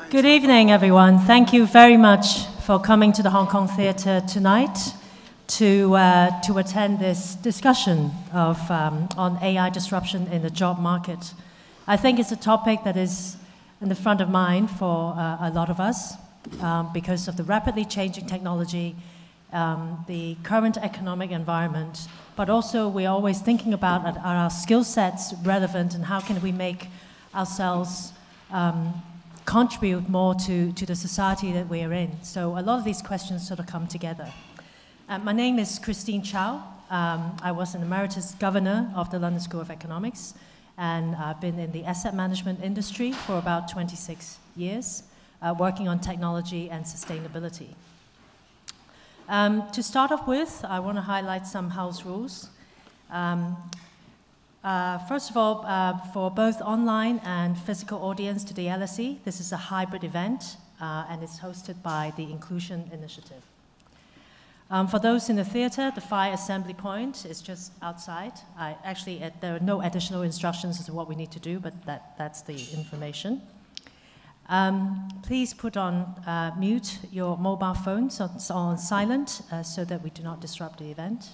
Good evening, everyone. Thank you very much for coming to the Hong Kong Theatre tonight to attend this discussion on AI disruption in the job market. I think it's a topic that is in the front of mind for a lot of us because of the rapidly changing technology, the current economic environment, but also we're always thinking about are our skill sets relevant and how can we make ourselves contribute more to the society that we are in. So a lot of these questions sort of come together. My name is Christine Chow. I was an emeritus governor of the London School of Economics, and I've been in the asset management industry for about 26 years, working on technology and sustainability. To start off with, I want to highlight some house rules. First of all, for both online and physical audience to the LSE, this is a hybrid event, and it's hosted by the Inclusion Initiative. For those in the theatre, the fire assembly point is just outside. There are no additional instructions as to what we need to do, but that's the information. Please put on mute your mobile phones on silent so that we do not disrupt the event.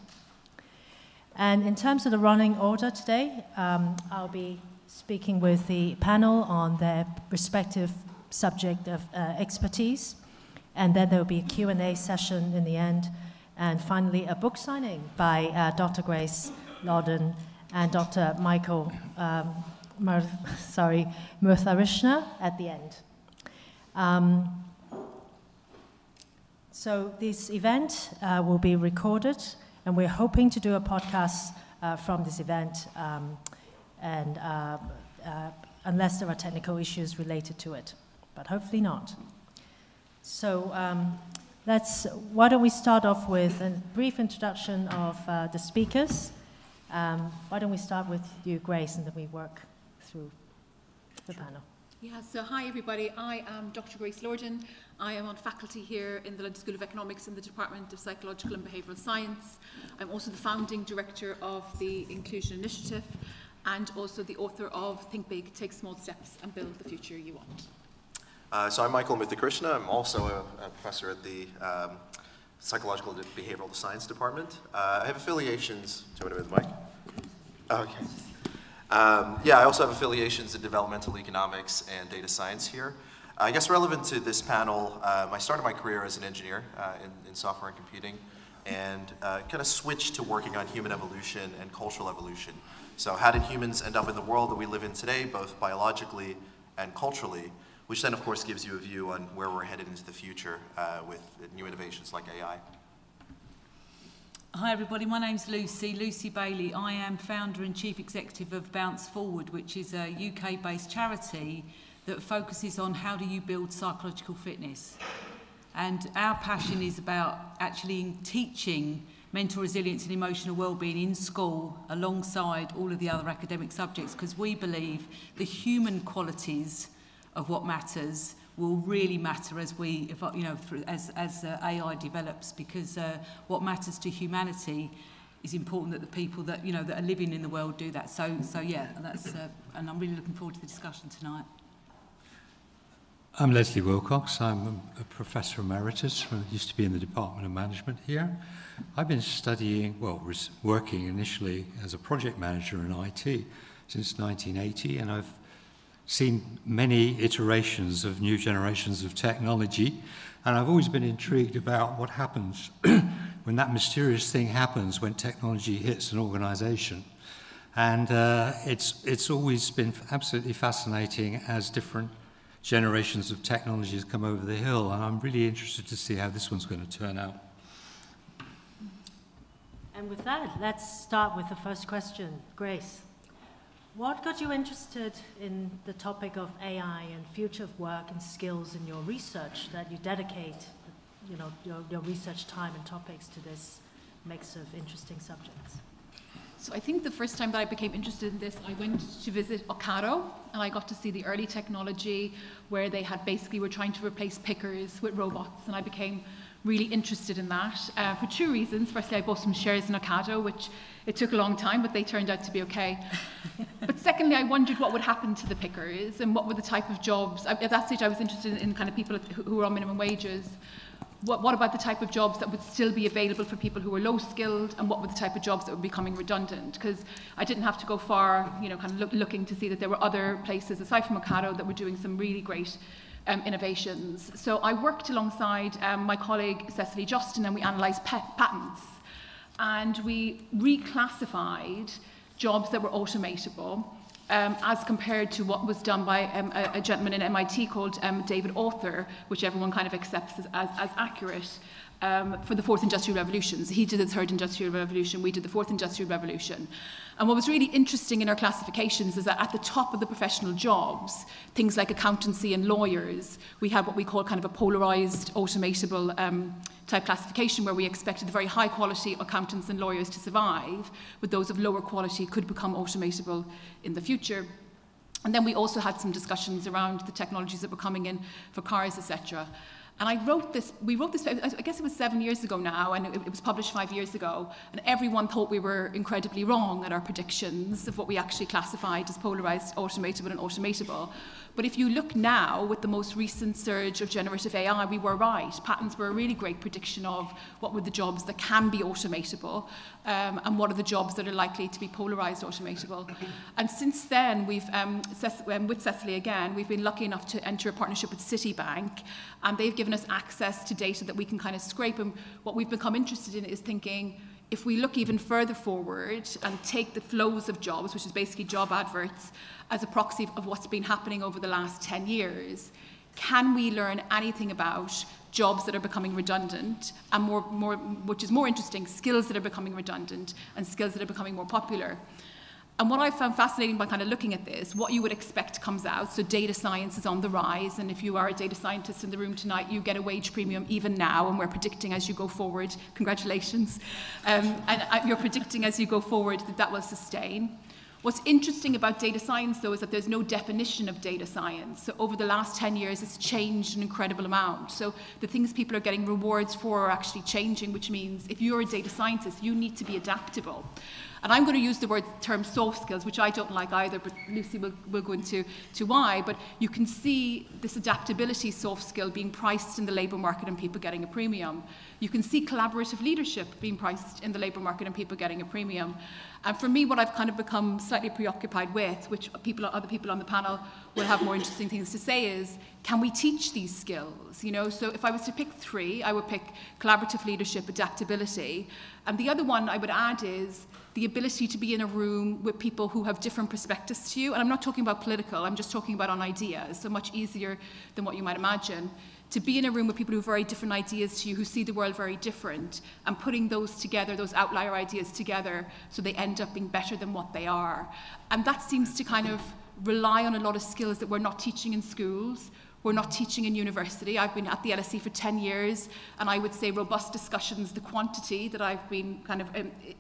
And in terms of the running order today, I'll be speaking with the panel on their respective subject of expertise, and then there will be a Q&A session in the end, and finally a book signing by Dr. Grace Lordan and Dr. Michael Muthukrishna at the end. So this event will be recorded, and we're hoping to do a podcast from this event, unless there are technical issues related to it, but hopefully not. So why don't we start off with a brief introduction of the speakers. Why don't we start with you, Grace, and then we work through the panel. Yeah, so hi everybody, I am Dr. Grace Lordan. I am on faculty here in the London School of Economics in the Department of Psychological and Behavioural Science. I'm also the founding director of the Inclusion Initiative and also the author of Think Big, Take Small Steps and Build the Future You Want. So I'm Michael Muthukrishna. I'm also a professor at the Psychological and Behavioural Science Department. I have affiliations, do you want to move the mic? Okay. I also have affiliations in developmental economics and data science here. I guess relevant to this panel, I started my career as an engineer in software and computing, and kind of switched to working on human evolution and cultural evolution. So how did humans end up in the world that we live in today, both biologically and culturally, which then of course gives you a view on where we're headed into the future with new innovations like AI. Hi everybody, my name's Lucy Bailey. I am founder and chief executive of Bounce Forward, which is a UK-based charity that focuses on how do you build psychological fitness. And our passion is about actually teaching mental resilience and emotional well-being in school alongside all of the other academic subjects, because we believe the human qualities of what matters will really matter as as AI develops, because what matters to humanity is important that the people that that are living in the world do that. So yeah, that's and I'm really looking forward to the discussion tonight. I'm Leslie Willcox. I'm a professor emeritus. Used to be in the Department of Management here. I've been studying, working initially as a project manager in IT since 1980, and I've seen many iterations of new generations of technology, and I've always been intrigued about what happens when that mysterious thing happens when technology hits an organization. And it's always been absolutely fascinating as different generations of technologies come over the hill, and I'm really interested to see how this one's going to turn out. And with that, let's start with the first question. Grace, what got you interested in the topic of AI and future of work and skills in your research that you dedicate, your research time and topics to this mix of interesting subjects? So I think the first time that I became interested in this, I went to visit Ocado, and I got to see the early technology where they had were trying to replace pickers with robots, and I became really interested in that for two reasons. Firstly, I bought some shares in Ocado, which it took a long time, but they turned out to be okay. But secondly, I wondered what would happen to the pickers and what were the type of jobs. At that stage, I was interested in kind of people who were on minimum wages. What about the type of jobs that would still be available for people who were low skilled, and what were the type of jobs that were becoming redundant? Because I didn't have to go far, kind of looking to see that there were other places aside from Ocado that were doing some really great innovations. So I worked alongside my colleague Cecily Justin, and we analysed patents, and we reclassified jobs that were automatable as compared to what was done by a gentleman in MIT called David Author, which everyone kind of accepts as accurate for the fourth industrial revolution. So he did the third industrial revolution, we did the fourth industrial revolution. And what was really interesting in our classifications is that at the top of the professional jobs, things like accountancy and lawyers, we had what we call kind of a polarized, automatable type classification, where we expected the very high quality accountants and lawyers to survive, but those of lower quality could become automatable in the future. And then we also had some discussions around the technologies that were coming in for cars, etc. And we wrote this, I guess it was 7 years ago now, and it was published 5 years ago, and everyone thought we were incredibly wrong at our predictions of what we actually classified as polarized, automatable and automatable. But if you look now, with the most recent surge of generative AI, we were right. Patents were a really great prediction of what were the jobs that can be automatable, and what are the jobs that are likely to be polarized automatable. And since then, we've, with Cecily again, we've been lucky enough to enter a partnership with Citibank, and they've given us access to data that we can kind of scrape. And what we've become interested in is thinking, if we look even further forward and take the flows of jobs, which is basically job adverts, as a proxy of what's been happening over the last 10 years, can we learn anything about jobs that are becoming redundant, and which is more interesting, skills that are becoming redundant and skills that are becoming more popular? And what I found fascinating by kind of looking at this, what you would expect comes out. So data science is on the rise, and if you are a data scientist in the room tonight, you get a wage premium even now, and we're predicting as you go forward, congratulations, and you're predicting as you go forward that will sustain. What's interesting about data science, though, is that there's no definition of data science. So over the last 10 years, it's changed an incredible amount. So the things people are getting rewards for are actually changing, which means if you're a data scientist, you need to be adaptable. And I'm going to use the term soft skills, which I don't like either, but Lucy will go into why. But you can see this adaptability soft skill being priced in the labour market and people getting a premium. You can see collaborative leadership being priced in the labour market and people getting a premium. And for me, what I've kind of become slightly preoccupied with, which other people on the panel will have more interesting things to say, is, can we teach these skills? So if I was to pick three, I would pick collaborative leadership, adaptability. And the other one I would add is the ability to be in a room with people who have different perspectives to you. And I'm not talking about political, I'm just talking about on ideas, so much easier than what you might imagine. To be in a room with people who have very different ideas to you, who see the world very different, and putting those together, those outlier ideas together, so they end up being better than what they are. And that seems to kind of rely on a lot of skills that we're not teaching in schools, we're not teaching in university. I've been at the LSE for 10 years, and I would say robust discussions, the quantity that I've been kind of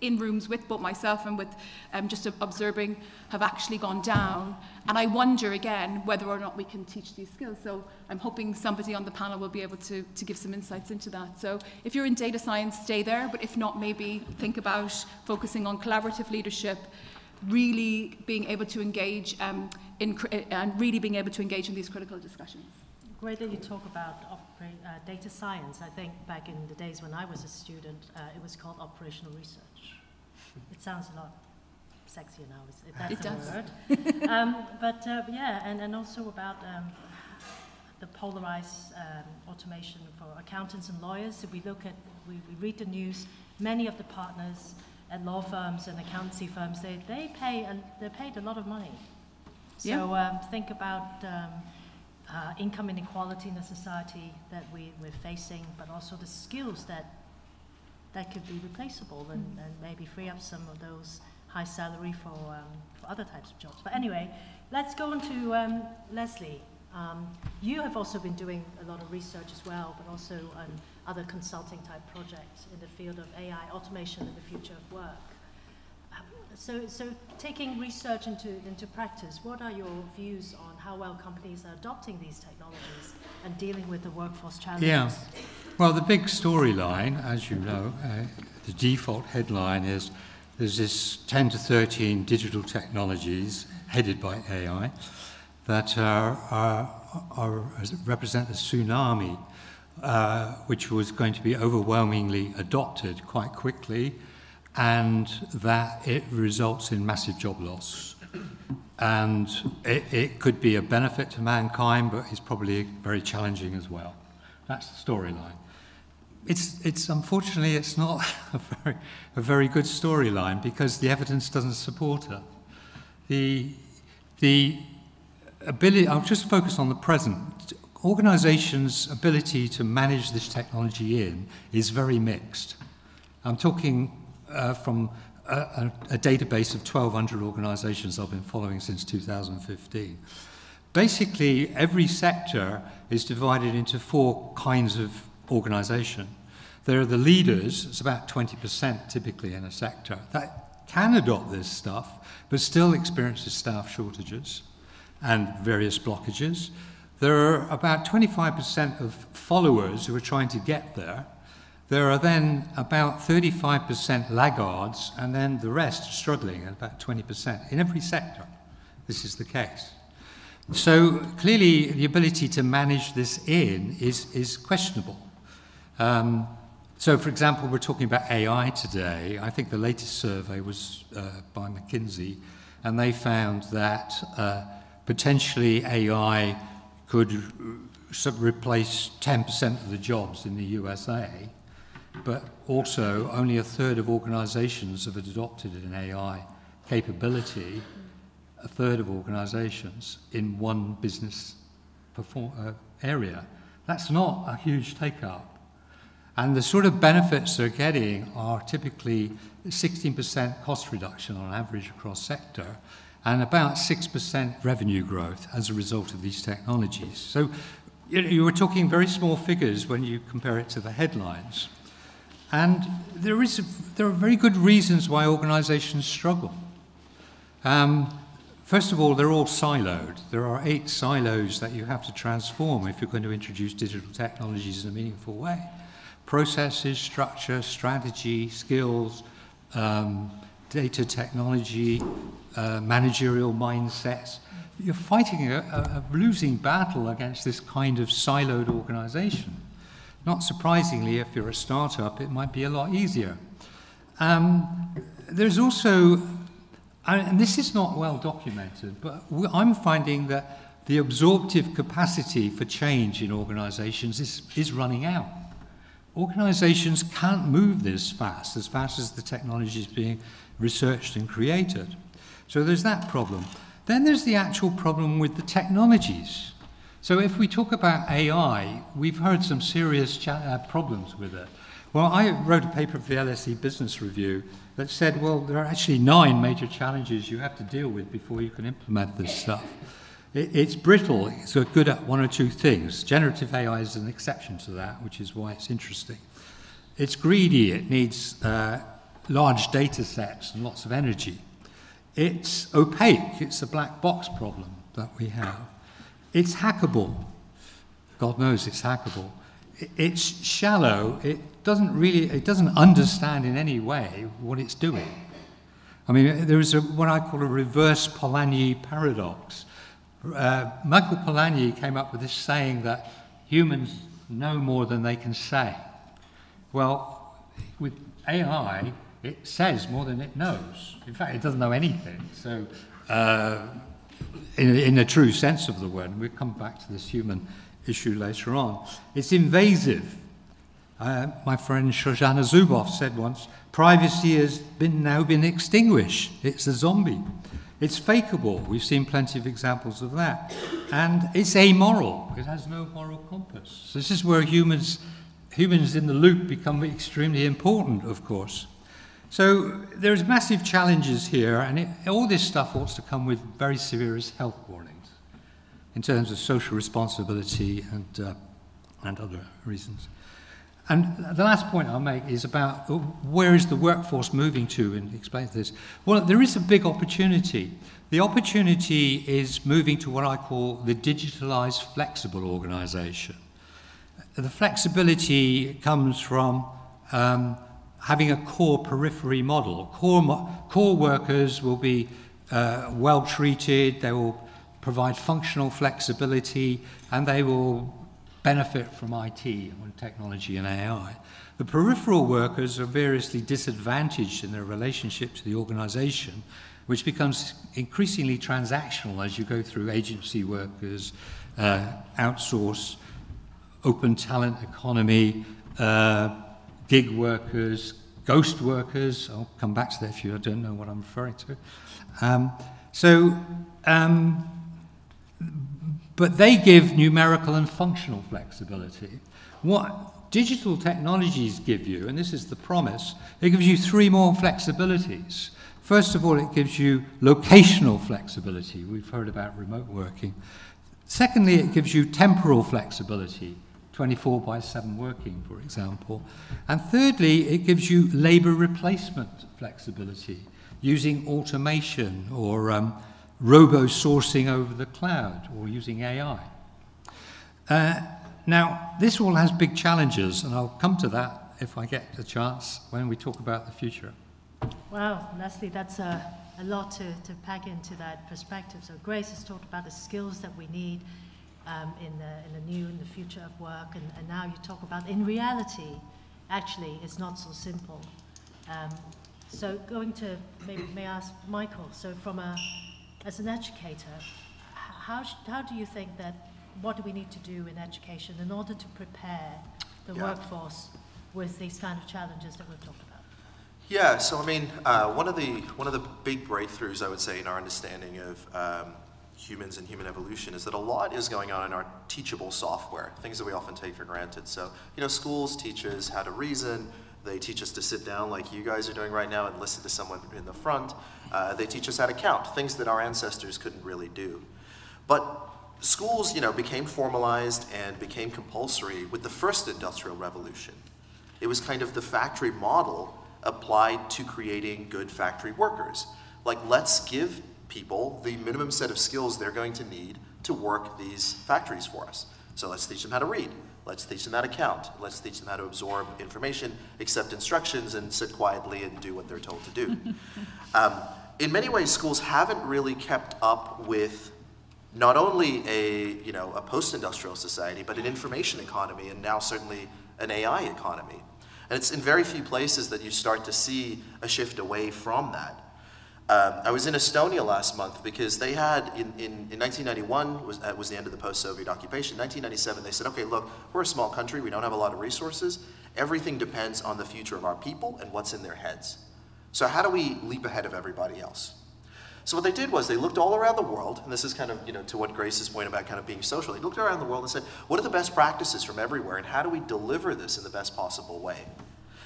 in rooms with, both myself and with just observing, have actually gone down. And I wonder, again, whether or not we can teach these skills. So I'm hoping somebody on the panel will be able to give some insights into that. So if you're in data science, stay there, but if not, maybe think about focusing on collaborative leadership, really being able to engage really being able to engage in these critical discussions. Great that you talk about data science. I think back in the days when I was a student, it was called operational research. It sounds a lot sexier now, if that's a word. But and also about the polarized automation for accountants and lawyers. If we look at, we read the news, many of the partners at law firms and accountancy firms, they're paid a lot of money. So think about income inequality in the society that we're facing, but also the skills that could be replaceable and maybe free up some of those high salary for other types of jobs. But anyway, let's go on to Leslie. You have also been doing a lot of research as well, but also other consulting type projects in the field of AI, automation and the future of work. So taking research into practice, what are your views on how well companies are adopting these technologies and dealing with the workforce challenges? Well, the big storyline, as you know, the default headline is there's this 10 to 13 digital technologies headed by AI that represent a tsunami which was going to be overwhelmingly adopted quite quickly, and that it results in massive job loss. And it could be a benefit to mankind, but it's probably very challenging as well. That's the storyline. It's unfortunately, it's not a very good storyline because the evidence doesn't support it. The ability, I'll just focus on the present. Organizations' ability to manage this technology is very mixed. I'm talking from a database of 1,200 organizations I've been following since 2015. Basically, every sector is divided into 4 kinds of organization. There are the leaders, it's about 20% typically in a sector, that can adopt this stuff, but still experiences staff shortages and various blockages. There are about 25% of followers who are trying to get there. There are then about 35% laggards, and then the rest struggling at about 20%. In every sector, this is the case. So clearly, the ability to manage this is questionable. So, for example, we're talking about AI today. I think the latest survey was by McKinsey, and they found that potentially AI could replace 10% of the jobs in the USA, but also only a third of organizations have adopted an AI capability, a third of organizations in one business area. That's not a huge take-up. And the sort of benefits they're getting are typically 16% cost reduction on average across sector and about 6% revenue growth as a result of these technologies. So you were talking very small figures when you compare it to the headlines. And there are very good reasons why organizations struggle. First of all, they're all siloed. There are 8 silos that you have to transform if you're going to introduce digital technologies in a meaningful way. Processes, structure, strategy, skills, data technology, managerial mindsets. You're fighting a losing battle against this kind of siloed organization. Not surprisingly, if you're a startup, it might be a lot easier. There's also, and this is not well documented, but I'm finding that the absorptive capacity for change in organizations is running out. Organizations can't move this fast as the technology is being researched and created. So there's that problem. Then there's the actual problem with the technologies. So if we talk about AI, we've heard some serious problems with it. Well, I wrote a paper for the LSE Business Review that said, well, there are actually 9 major challenges you have to deal with before you can implement this stuff. It's brittle, it's good at 1 or 2 things. Generative AI is an exception to that, which is why it's interesting. It's greedy, it needs large data sets and lots of energy. It's opaque, it's a black box problem that we have. It's hackable. God knows it's hackable. It's shallow, it doesn't understand in any way what it's doing. I mean, there is what I call a reverse Polanyi paradox. Michael Polanyi came up with this saying that humans know more than they can say. Well, with AI, it says more than it knows. In fact, it doesn't know anything. So, in a true sense of the word, and we'll come back to this human issue later on. It's invasive. My friend Shoshana Zuboff said once, privacy has now been extinguished. It's a zombie. It's fakeable. We've seen plenty of examples of that. And it's amoral. It has no moral compass. So this is where humans in the loop become extremely important, of course. So there's massive challenges here, and all this stuff ought to come with very serious health warnings in terms of social responsibility and other reasons. And the last point I'll make is about where is the workforce moving to, and explain this. Well, there is a big opportunity. The opportunity is moving to what I call the digitalized flexible organization. The flexibility comes from having a core periphery model. Core workers will be well treated, they will provide functional flexibility, and they will benefit from IT and technology and AI. The peripheral workers are variously disadvantaged in their relationship to the organization, which becomes increasingly transactional as you go through agency workers, outsource, open talent economy, gig workers, ghost workers. I'll come back to that if you don't know what I'm referring to. But they give numerical and functional flexibility. What digital technologies give you, and this is the promise, it gives you three more flexibilities. First of all, it gives you locational flexibility. We've heard about remote working. Secondly, it gives you temporal flexibility, 24/7 working, for example. And thirdly, it gives you labor replacement flexibility, using automation or robo-sourcing over the cloud or using AI. Now, this all has big challenges, and I'll come to that if I get a chance when we talk about the future. Wow, Leslie, that's a lot to pack into that perspective. So Grace has talked about the skills that we need in the future of work, and now you talk about in reality, actually, it's not so simple. So going to, may I ask Michael, so as an educator, how do you think that, what do we need to do in education in order to prepare the workforce with these kind of challenges that we've talked about? Yeah, so I mean, one of the big breakthroughs, I would say, in our understanding of humans and human evolution is that a lot is going on in our teachable software, things that we often take for granted. So, schools teach us how to reason, they teach us to sit down like you guys are doing right now and listen to someone in the front. They teach us how to count, things that our ancestors couldn't really do. But schools, became formalized and became compulsory with the first industrial revolution. It was kind of the factory model applied to creating good factory workers. Like, let's give people the minimum set of skills they're going to need to work these factories for us. So let's teach them how to read. Let's teach them how to count. Let's teach them how to absorb information, accept instructions, and sit quietly and do what they're told to do. In many ways, schools haven't really kept up with not only a post-industrial society, but an information economy, and now certainly an AI economy. And it's in very few places that you start to see a shift away from that. I was in Estonia last month because they had, in 1991 was the end of the post-Soviet occupation. 1997, they said, okay, look, we're a small country, we don't have a lot of resources. Everything depends on the future of our people and what's in their heads. So how do we leap ahead of everybody else? So what they did was they looked all around the world, and this is kind of, to what Grace's point about kind of being social. They looked around the world and said, what are the best practices from everywhere, and how do we deliver this in the best possible way?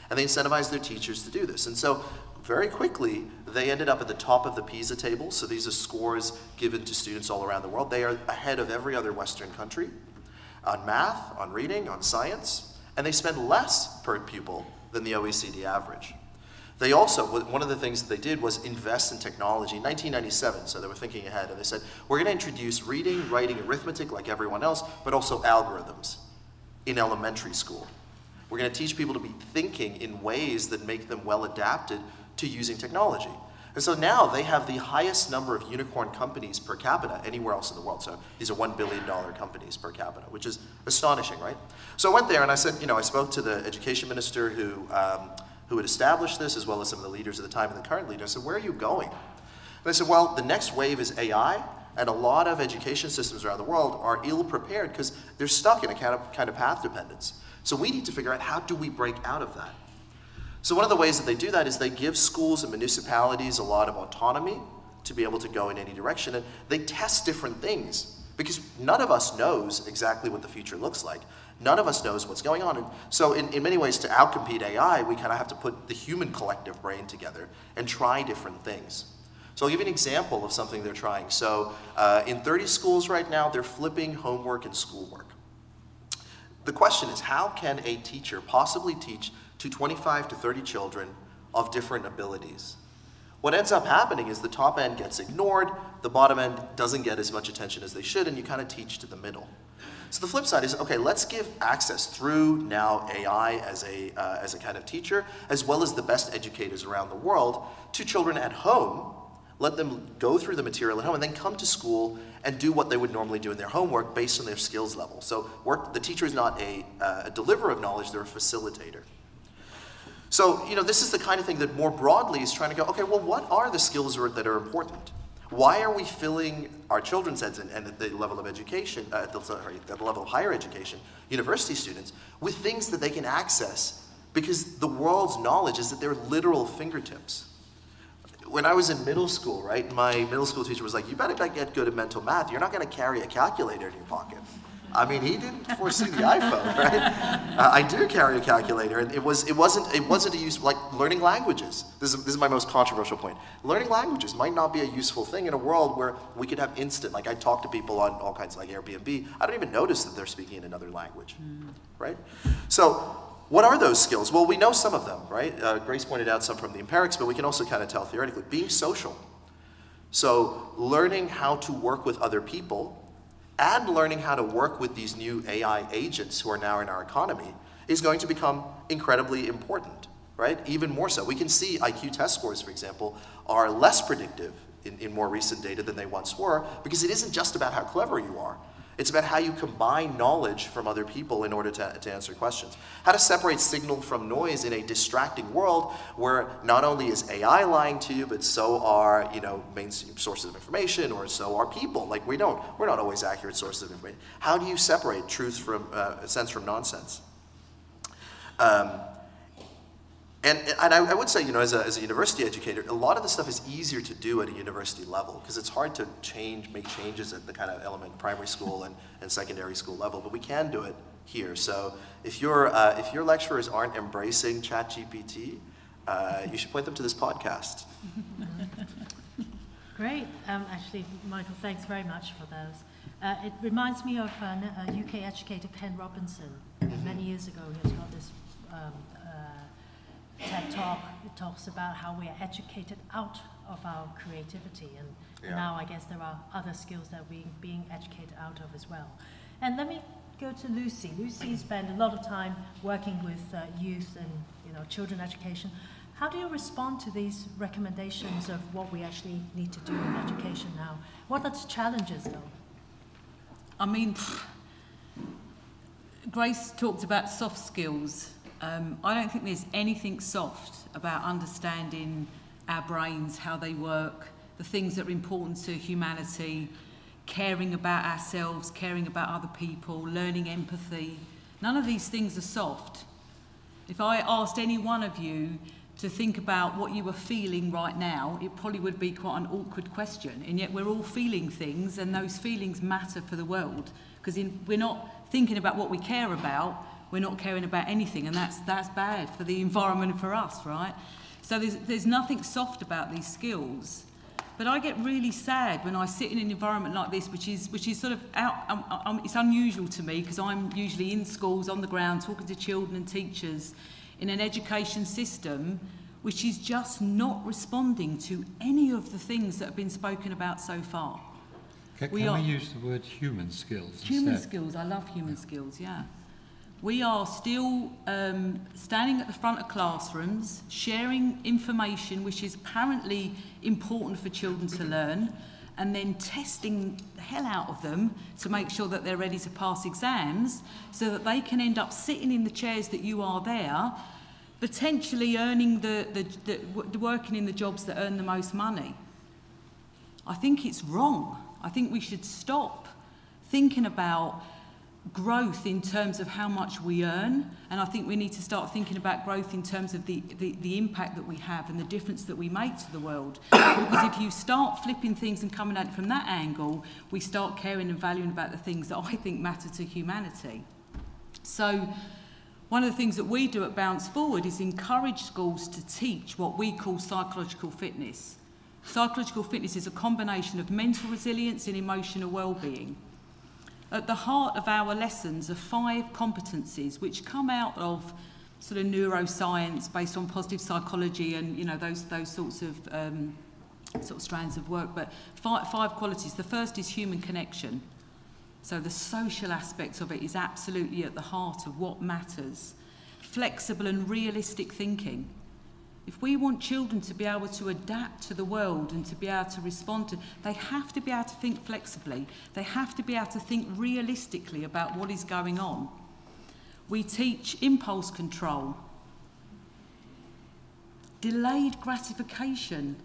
And they incentivized their teachers to do this. And so very quickly, they ended up at the top of the PISA table. So these are scores given to students all around the world. They are ahead of every other Western country on math, on reading, on science, and they spend less per pupil than the OECD average. They also, one of the things that they did was invest in technology in 1997, so they were thinking ahead, and they said, we're going to introduce reading, writing, arithmetic like everyone else, but also algorithms in elementary school. We're going to teach people to be thinking in ways that make them well adapted to using technology. And so now they have the highest number of unicorn companies per capita anywhere else in the world. So these are $1 billion companies per capita, which is astonishing, right? So I went there and I said, I spoke to the education minister who had established this, as well as some of the leaders at the time and the current leader. I said, where are you going? And they said, well, the next wave is AI, and a lot of education systems around the world are ill-prepared because they're stuck in a kind of path dependence. So we need to figure out, how do we break out of that? So one of the ways that they do that is they give schools and municipalities a lot of autonomy to be able to go in any direction, and they test different things because none of us knows exactly what the future looks like. None of us knows what's going on. And so in many ways, to outcompete AI, we kind of have to put the human collective brain together and try different things. So I'll give you an example of something they're trying. So in 30 schools right now, they're flipping homework and schoolwork. The question is, how can a teacher possibly teach to 25 to 30 children of different abilities? What ends up happening is the top end gets ignored, the bottom end doesn't get as much attention as they should, and you kind of teach to the middle. So the flip side is, okay, let's give access through now AI as a kind of teacher, as well as the best educators around the world, to children at home. Let them go through the material at home and then come to school and do what they would normally do in their homework based on their skills level. So the teacher is not a deliverer of knowledge, they're a facilitator. So, this is the kind of thing that more broadly is trying to go, okay, well, what are the skills that are important? Why are we filling our children's heads and at the level of education, at the level of higher education, university students, with things that they can access? Because the world's knowledge is at their literal fingertips. When I was in middle school, right, my middle school teacher was like, you better get good at mental math. You're not going to carry a calculator in your pocket. I mean, he didn't foresee the iPhone, right? I do carry a calculator, and it wasn't a use, like learning languages. This is my most controversial point. Learning languages might not be a useful thing in a world where we could have instant, like I talk to people on all kinds of like Airbnb, I don't even notice that they're speaking in another language, right? So what are those skills? Well, we know some of them, right? Grace pointed out some from the empirics, but we can also kind of tell theoretically. Being social. So learning how to work with other people and learning how to work with these new AI agents who are now in our economy is going to become incredibly important, right? Even more so. We can see IQ test scores, for example, are less predictive in more recent data than they once were, because it isn't just about how clever you are. It's about how you combine knowledge from other people in order to answer questions. How to separate signal from noise in a distracting world where not only is AI lying to you, but so are mainstream sources of information, or so are people. Like we're not always accurate sources of information. How do you separate truth from sense from nonsense? And I would say, as a university educator, a lot of the stuff is easier to do at a university level because it's hard to make changes at the kind of primary school and secondary school level, but we can do it here. So if your lecturers aren't embracing ChatGPT, you should point them to this podcast. Great. Actually, Michael, thanks very much for those. It reminds me of a UK educator, Ken Robinson. Many years ago, he's got this TED Talk. It talks about how we are educated out of our creativity, and now I guess there are other skills that we're being educated out of as well. And let me go to Lucy. Lucy spent a lot of time working with youth and children education. How do you respond to these recommendations of what we actually need to do in education now? What are the challenges, though? I mean, Grace talked about soft skills. I don't think there's anything soft about understanding our brains, how they work, the things that are important to humanity, caring about ourselves, caring about other people, learning empathy. None of these things are soft. If I asked any one of you to think about what you were feeling right now, it probably would be quite an awkward question. And yet we're all feeling things, and those feelings matter for the world. Because we're not thinking about what we care about, we're not caring about anything, and that's bad for the environment and for us, right? So there's nothing soft about these skills. But I get really sad when I sit in an environment like this, which is sort of it's unusual to me because I'm usually in schools on the ground talking to children and teachers in an education system which is just not responding to any of the things that have been spoken about so far. Can we use the word human skills? Human skills, I love human skills, yeah. We are still standing at the front of classrooms, sharing information which is apparently important for children to learn, and then testing the hell out of them to make sure that they're ready to pass exams so that they can end up sitting in the chairs that you are there, potentially earning working in the jobs that earn the most money. I think it's wrong. I think we should stop thinking about growth in terms of how much we earn, and I think we need to start thinking about growth in terms of the impact that we have and the difference that we make to the world. Because if you start flipping things and coming at it from that angle, we start caring and valuing about the things that I think matter to humanity. So one of the things that we do at Bounce Forward is encourage schools to teach what we call psychological fitness. Psychological fitness is a combination of mental resilience and emotional well-being. At the heart of our lessons are 5 competencies which come out of sort of neuroscience based on positive psychology and those sorts of strands of work. But 5 qualities. The first is human connection. So the social aspect of it is absolutely at the heart of what matters. Flexible and realistic thinking. If we want children to be able to adapt to the world and to be able to respond to, they have to be able to think flexibly. They have to be able to think realistically about what is going on. We teach impulse control, delayed gratification.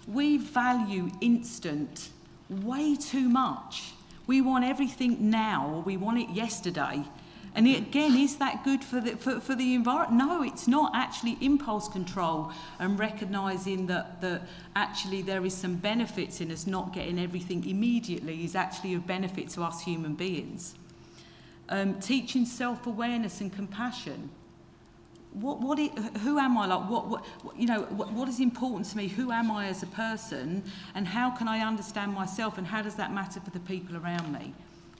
We value instant way too much. We want everything now, or we want it yesterday. And again, is that good for the environment? No, it's not. Actually, impulse control and recognising that actually there is some benefits in us not getting everything immediately is actually a benefit to us human beings. Teaching self-awareness and compassion. Who am I? Like, what is important to me? Who am I as a person? And how can I understand myself? And how does that matter for the people around me?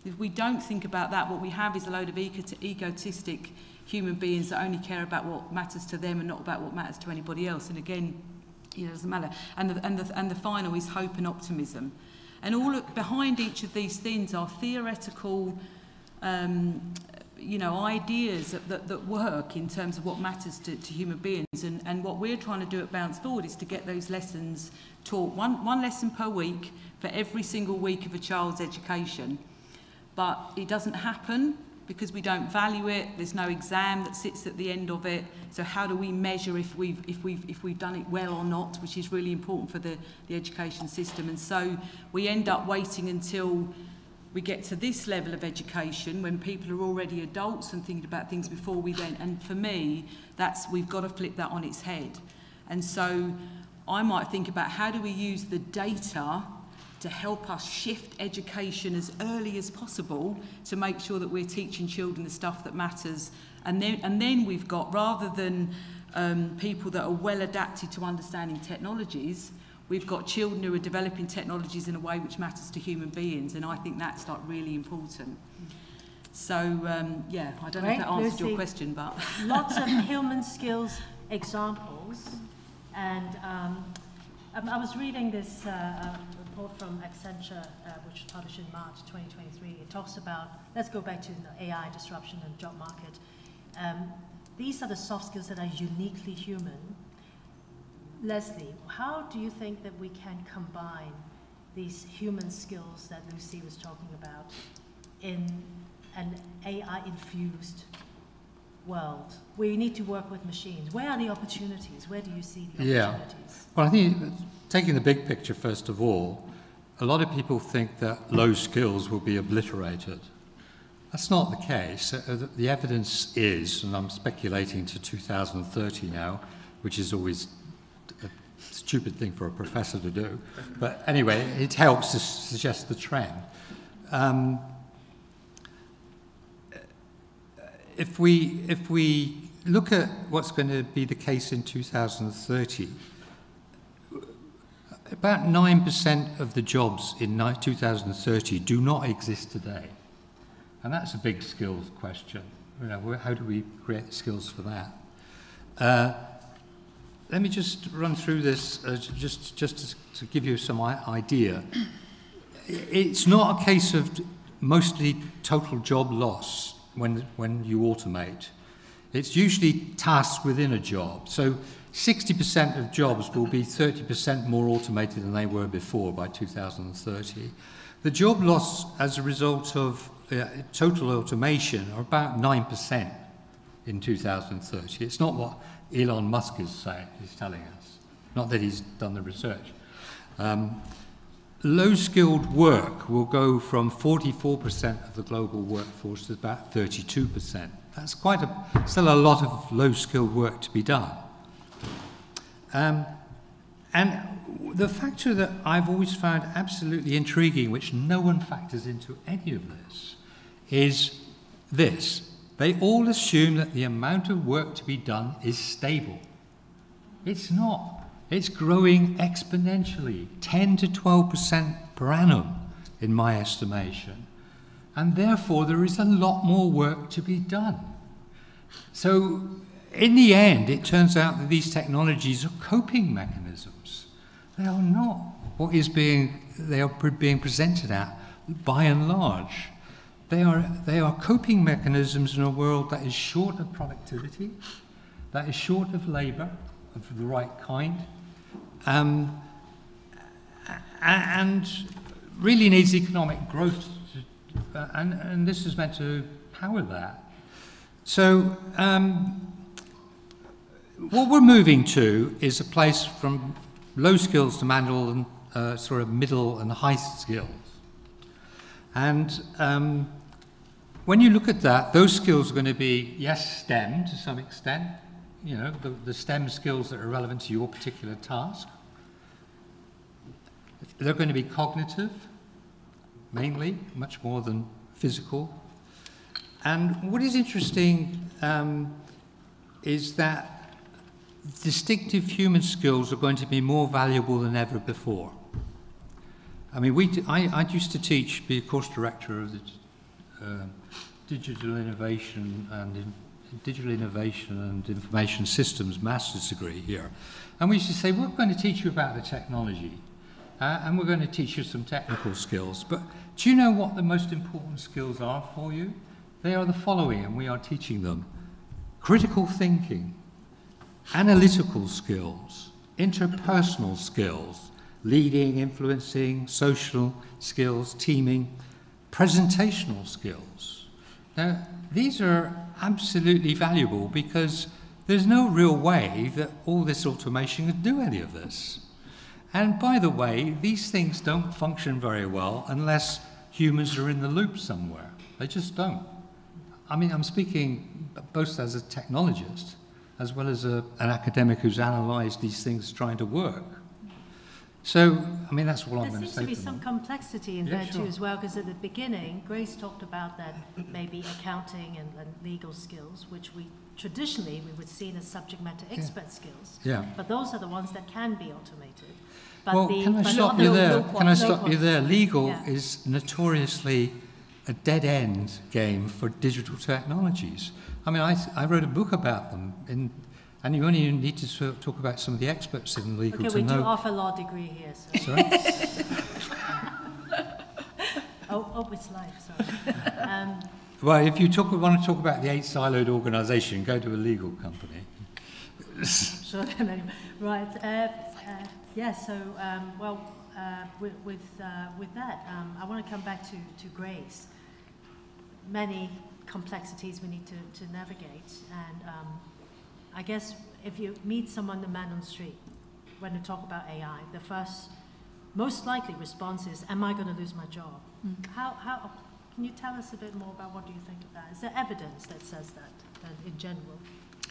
If we don't think about that, what we have is a load of egotistic human beings that only care about what matters to them and not about what matters to anybody else. And again, it doesn't matter. And the final is hope and optimism. And behind each of these things are theoretical, ideas that work in terms of what matters to human beings. And what we're trying to do at Bounce Forward is to get those lessons taught, one lesson per week for every single week of a child's education. But it doesn't happen because we don't value it. There's no exam that sits at the end of it. So how do we measure if we've done it well or not, which is really important for the education system. And so we end up waiting until we get to this level of education when people are already adults and thinking about things before we then. And for me, we've got to flip that on its head. And so I might think about how do we use the data to help us shift education as early as possible to make sure that we're teaching children the stuff that matters. And then we've got, rather than people that are well adapted to understanding technologies, we've got children who are developing technologies in a way which matters to human beings, and I think that's like really important. So, I don't know if that answered your question, but... Lots of human skills examples, and I was reading this report from Accenture, which was published in March 2023. It talks about, let's go back to the AI disruption and job market. These are the soft skills that are uniquely human. Leslie, how do you think that we can combine these human skills that Lucy was talking about in an AI-infused world? We need to work with machines. Where are the opportunities? Where do you see the opportunities? Well, I think taking the big picture first of all, a lot of people think that low skills will be obliterated. That's not the case. The evidence is, and I'm speculating to 2030 now, which is always a stupid thing for a professor to do. But anyway, it helps to suggest the trend. If we look at what's going to be the case in 2030, about 9% of the jobs in 2030 do not exist today. And that's a big skills question. How do we create the skills for that? Let me just run through this just to give you some idea. It's not a case of mostly total job loss when you automate. It's usually tasks within a job. So 60% of jobs will be 30% more automated than they were before by 2030. The job loss as a result of total automation are about 9% in 2030. It's not what Elon Musk is telling us, not that he's done the research. Low-skilled work will go from 44% of the global workforce to about 32%. That's still a lot of low-skilled work to be done. And the factor that I've always found absolutely intriguing, which no one factors into any of this, is this. They all assume that the amount of work to be done is stable. It's not. It's growing exponentially, 10 to 12% per annum, in my estimation. And therefore, there is a lot more work to be done. So, in the end, it turns out that these technologies are coping mechanisms. They are not what they are being presented at, by and large. they are coping mechanisms in a world that is short of productivity, that is short of labour of the right kind, and really needs economic growth, and this is meant to power that. So what we're moving to is a place from low skills to manual and sort of middle and high skills. And when you look at that, those skills are going to be, yes, STEM to some extent, you know, the STEM skills that are relevant to your particular task. They're going to be cognitive, mainly, much more than physical. And what is interesting is that distinctive human skills are going to be more valuable than ever before. I mean, I used to teach, be a course director of the Digital Innovation and Information Systems Master's degree here. And we used to say, we're going to teach you about the technology, and we're going to teach you some technical skills. But do you know what the most important skills are for you? They are the following, and we are teaching them. Critical thinking, analytical skills, interpersonal skills, leading, influencing, social skills, teaming, presentational skills. Now, these are absolutely valuable because there's no real way that all this automation could do any of this. And by the way, these things don't function very well unless humans are in the loop somewhere. They just don't. I mean, I'm speaking both as a technologist as well as an academic who's analysed these things trying to work. So, I mean, that's what I'm going to say. There seems to be some complexity in there too as well, because at the beginning, Grace talked about that maybe accounting and legal skills, which we traditionally we would see as subject matter expert skills. Yeah. But those are the ones that can be automated. But well, can I stop you there? Can I stop you there? Legal is notoriously a dead-end game for digital technologies. I mean, I wrote a book about them, and you only need to sort of talk about some of the experts in legal to know. Okay, we do offer law degree here. So. Sorry? it's life, sorry. Well, if you want to talk about the 8-siloed organisation, go to a legal company. Sure, right. With that, I want to come back to Grace. Many complexities we need to navigate, and I guess if you meet someone, the man on the street, when they talk about AI, the first, most likely response is, am I going to lose my job? How can you tell us a bit more about what do you think of that? Is there evidence that says that in general?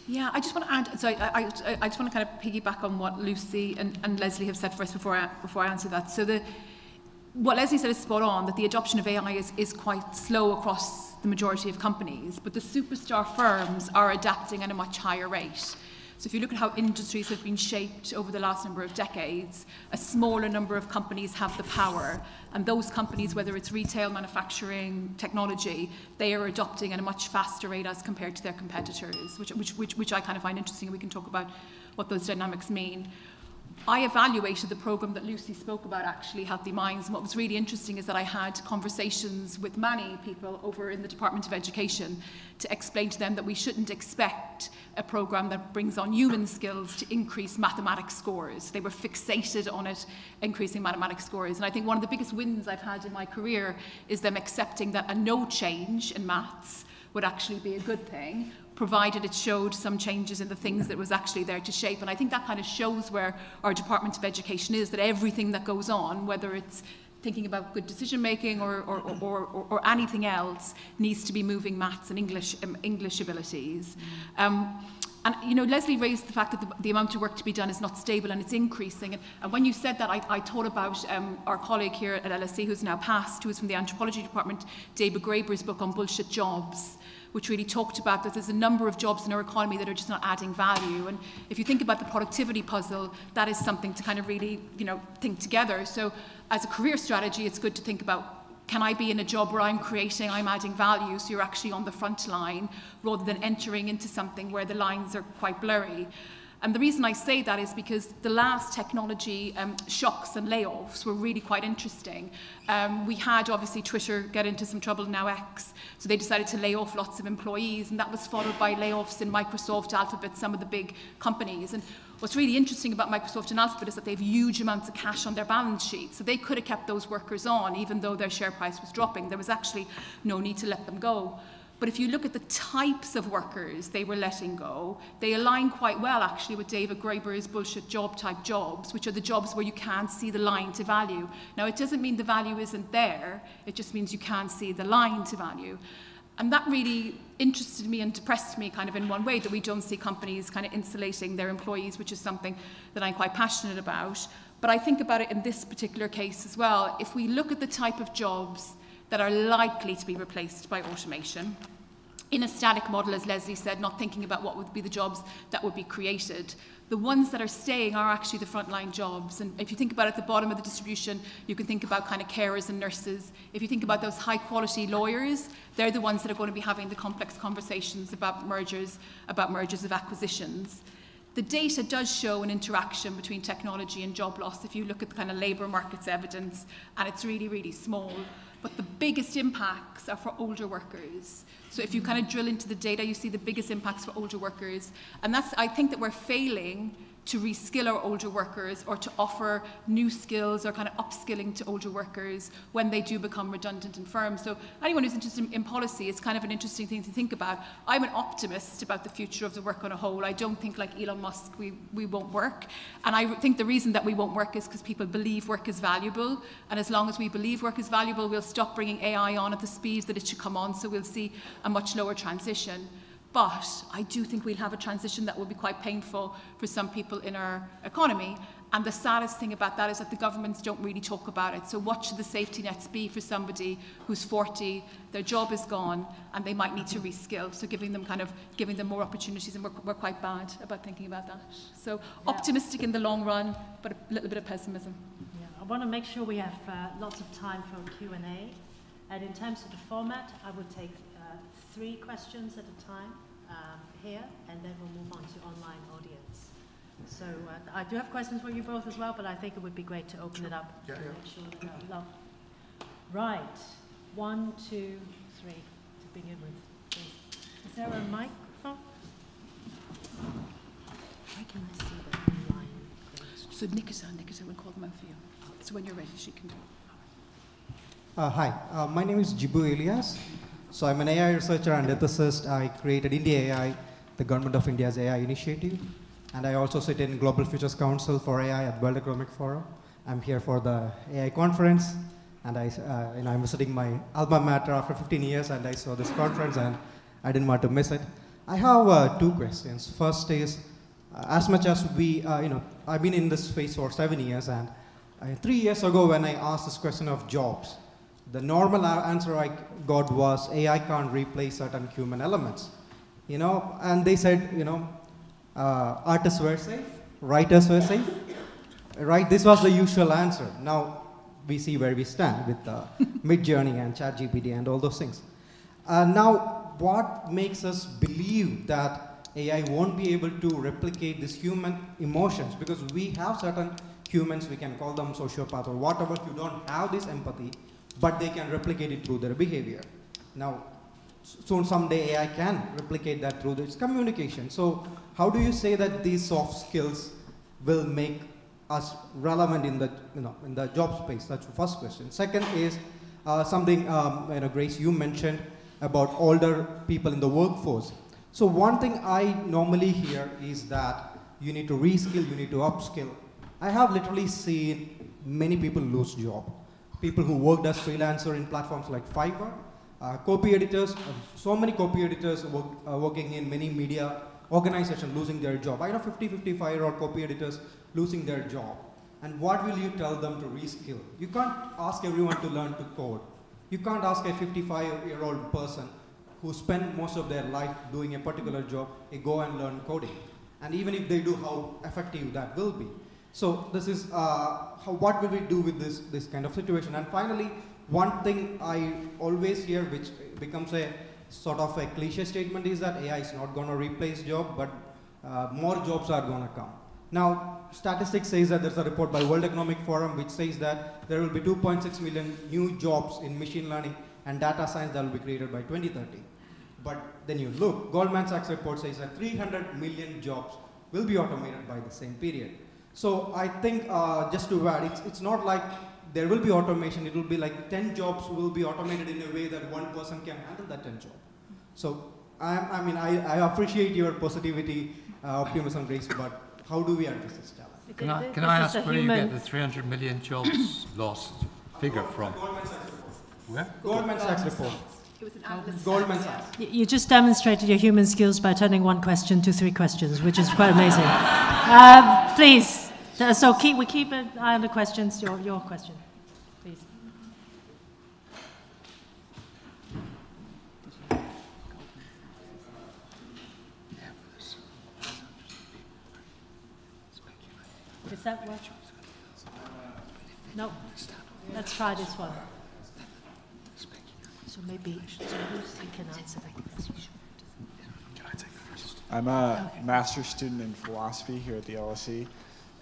Yeah, I just want to add, so I just want to kind of piggyback on what Lucy and Leslie have said first before I answer that. So what Leslie said is spot on, that the adoption of AI is quite slow across the majority of companies, but the superstar firms are adapting at a much higher rate. So if you look at how industries have been shaped over the last number of decades, a smaller number of companies have the power, and those companies, whether it's retail, manufacturing, technology, they are adopting at a much faster rate as compared to their competitors, which I kind of find interesting, and we can talk about what those dynamics mean. I evaluated the programme that Lucy spoke about, actually, Healthy Minds, and what was really interesting is that I had conversations with many people over in the Department of Education to explain to them that we shouldn't expect a programme that brings on human skills to increase mathematics scores. They were fixated on it increasing mathematics scores, and I think one of the biggest wins I've had in my career is them accepting that a no change in maths would actually be a good thing, provided it showed some changes in the things that was actually there to shape. And I think that kind of shows where our Department of Education is, that everything that goes on, whether it's thinking about good decision making or anything else, needs to be moving maths and English abilities. And, you know, Leslie raised the fact that the amount of work to be done is not stable and it's increasing. And when you said that, I thought about our colleague here at LSE, who's now passed, who is from the Anthropology Department, David Graeber's book on bullshit jobs, which really talked about that there's a number of jobs in our economy that are just not adding value. And if you think about the productivity puzzle, that is something to kind of really, you know, think together. So as a career strategy, it's good to think about, can I be in a job where I'm creating, I'm adding value, so you're actually on the front line, rather than entering into something where the lines are quite blurry. And the reason I say that is because the last technology shocks and layoffs were really quite interesting. We had obviously Twitter get into some trouble, now X, so they decided to lay off lots of employees, and that was followed by layoffs in Microsoft, Alphabet, some of the big companies. And what's really interesting about Microsoft and Alphabet is that they have huge amounts of cash on their balance sheet, so they could have kept those workers on even though their share price was dropping. There was actually no need to let them go. But if you look at the types of workers they were letting go, they align quite well actually with David Graeber's bullshit job type jobs, which are the jobs where you can't see the line to value. Now, it doesn't mean the value isn't there, it just means you can't see the line to value. And that really interested me and depressed me kind of in one way, that we don't see companies kind of insulating their employees, which is something that I'm quite passionate about. But I think about it in this particular case as well. If we look at the type of jobs that are likely to be replaced by automation, in a static model, as Leslie said, not thinking about what would be the jobs that would be created, the ones that are staying are actually the frontline jobs. And if you think about it, at the bottom of the distribution, you can think about kind of carers and nurses. If you think about those high quality lawyers, they're the ones that are going to be having the complex conversations about mergers of acquisitions. The data does show an interaction between technology and job loss if you look at the kind of labour markets evidence, and it's really, really small. But the biggest impacts are for older workers. So if you kind of drill into the data, you see the biggest impacts for older workers. And that's, I think that we're failing to reskill our older workers or to offer new skills or kind of upskilling to older workers when they do become redundant in firms. So anyone who's interested in policy, it's kind of an interesting thing to think about. I'm an optimist about the future of the work on a whole. I don't think, like Elon Musk, we won't work. And I think the reason that we won't work is because people believe work is valuable. And as long as we believe work is valuable, we'll stop bringing AI on at the speed that it should come on. So we'll see a much lower transition. But I do think we'll have a transition that will be quite painful for some people in our economy. And the saddest thing about that is that the governments don't really talk about it. So what should the safety nets be for somebody who's 40, their job is gone, and they might need to reskill? So giving them more opportunities, and we're quite bad about thinking about that. So optimistic in the long run, but a little bit of pessimism. Yeah, I want to make sure we have lots of time for Q&A. And in terms of the format, I would take 3 questions at a time here, and then we'll move on to online audience. So I do have questions for you both as well, but I think it would be great to open it up to make sure that Right, 1, 2, 3 to begin with. Is there a microphone? Why can I see the online questions? So Nikita will call them out for you. So when you're ready, she can do it. Hi, my name is Jibu Elias. So I'm an AI researcher and ethicist. I created India AI, the Government of India's AI initiative. And I also sit in Global Futures Council for AI at World Economic Forum. I'm here for the AI conference, and I'm visiting my alma mater after 15 years, and I saw this conference, and I didn't want to miss it. I have 2 questions. First is, as much as I've been in this space for 7 years, and 3 years ago when I asked this question of jobs, the normal answer I got was AI can't replace certain human elements, and they said, artists were safe, writers were safe, right? This was the usual answer. Now we see where we stand with Midjourney and ChatGPT and all those things. Now, what makes us believe that AI won't be able to replicate these human emotions? Because we have certain humans, we can call them sociopaths or whatever, who don't have this empathy, but they can replicate it through their behavior. Now, soon someday AI can replicate that through its communication. So how do you say that these soft skills will make us relevant in the job space? That's the first question. Second is something Grace, you mentioned about older people in the workforce. So one thing I normally hear is that you need to reskill, you need to upskill. I have literally seen many people lose job. People who worked as freelancer in platforms like Fiverr, copy editors, so many copy editors working in many media organizations losing their job. I know 50, 55-year-old copy editors losing their job. And what will you tell them to reskill? You can't ask everyone to learn to code. You can't ask a 55-year-old person who spent most of their life doing a particular job, go and learn coding. And even if they do, how effective that will be. So this is what will we do with this kind of situation? And finally, one thing I always hear, which becomes a sort of a cliche statement, is that AI is not going to replace job, but more jobs are going to come. Now, statistics says that there's a report by World Economic Forum which says that there will be 2.6 million new jobs in machine learning and data science that will be created by 2030. But then you look, Goldman Sachs report says that 300 million jobs will be automated by the same period. So I think, just to add, it's not like there will be automation, it will be like 10 jobs will be automated in a way that one person can handle that 10 jobs. So I appreciate your positivity, optimism, Grace, but how do we address this challenge? Can I ask where you get the 300 million jobs lost figure from? Goldman Sachs report. Where? Goldman Sachs report. It was an analyst. Goldman Sachs. You just demonstrated your human skills by turning one question to 3 questions, which is quite amazing. Please, so we keep an eye on the questions. Your question, please. Is that what? No. Let's try this one. So maybe Lucy can answer that question. Can I take the first? I'm a master's student in philosophy here at the LSE.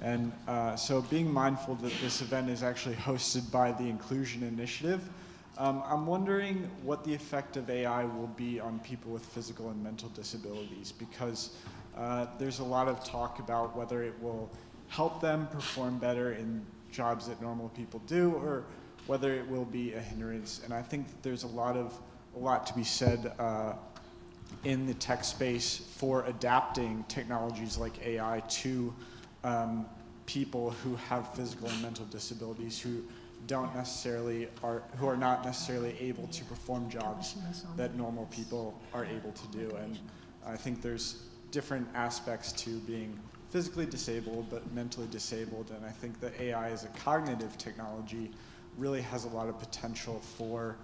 And so being mindful that this event is actually hosted by the Inclusion Initiative, I'm wondering what the effect of AI will be on people with physical and mental disabilities, because there's a lot of talk about whether it will help them perform better in jobs that normal people do, or whether it will be a hindrance. And I think that there's a lot to be said in the tech space for adapting technologies like AI to people who have physical and mental disabilities who are not necessarily able to perform jobs that normal people are able to do. And I think there's different aspects to being physically disabled but mentally disabled, and I think that AI as a cognitive technology really has a lot of potential for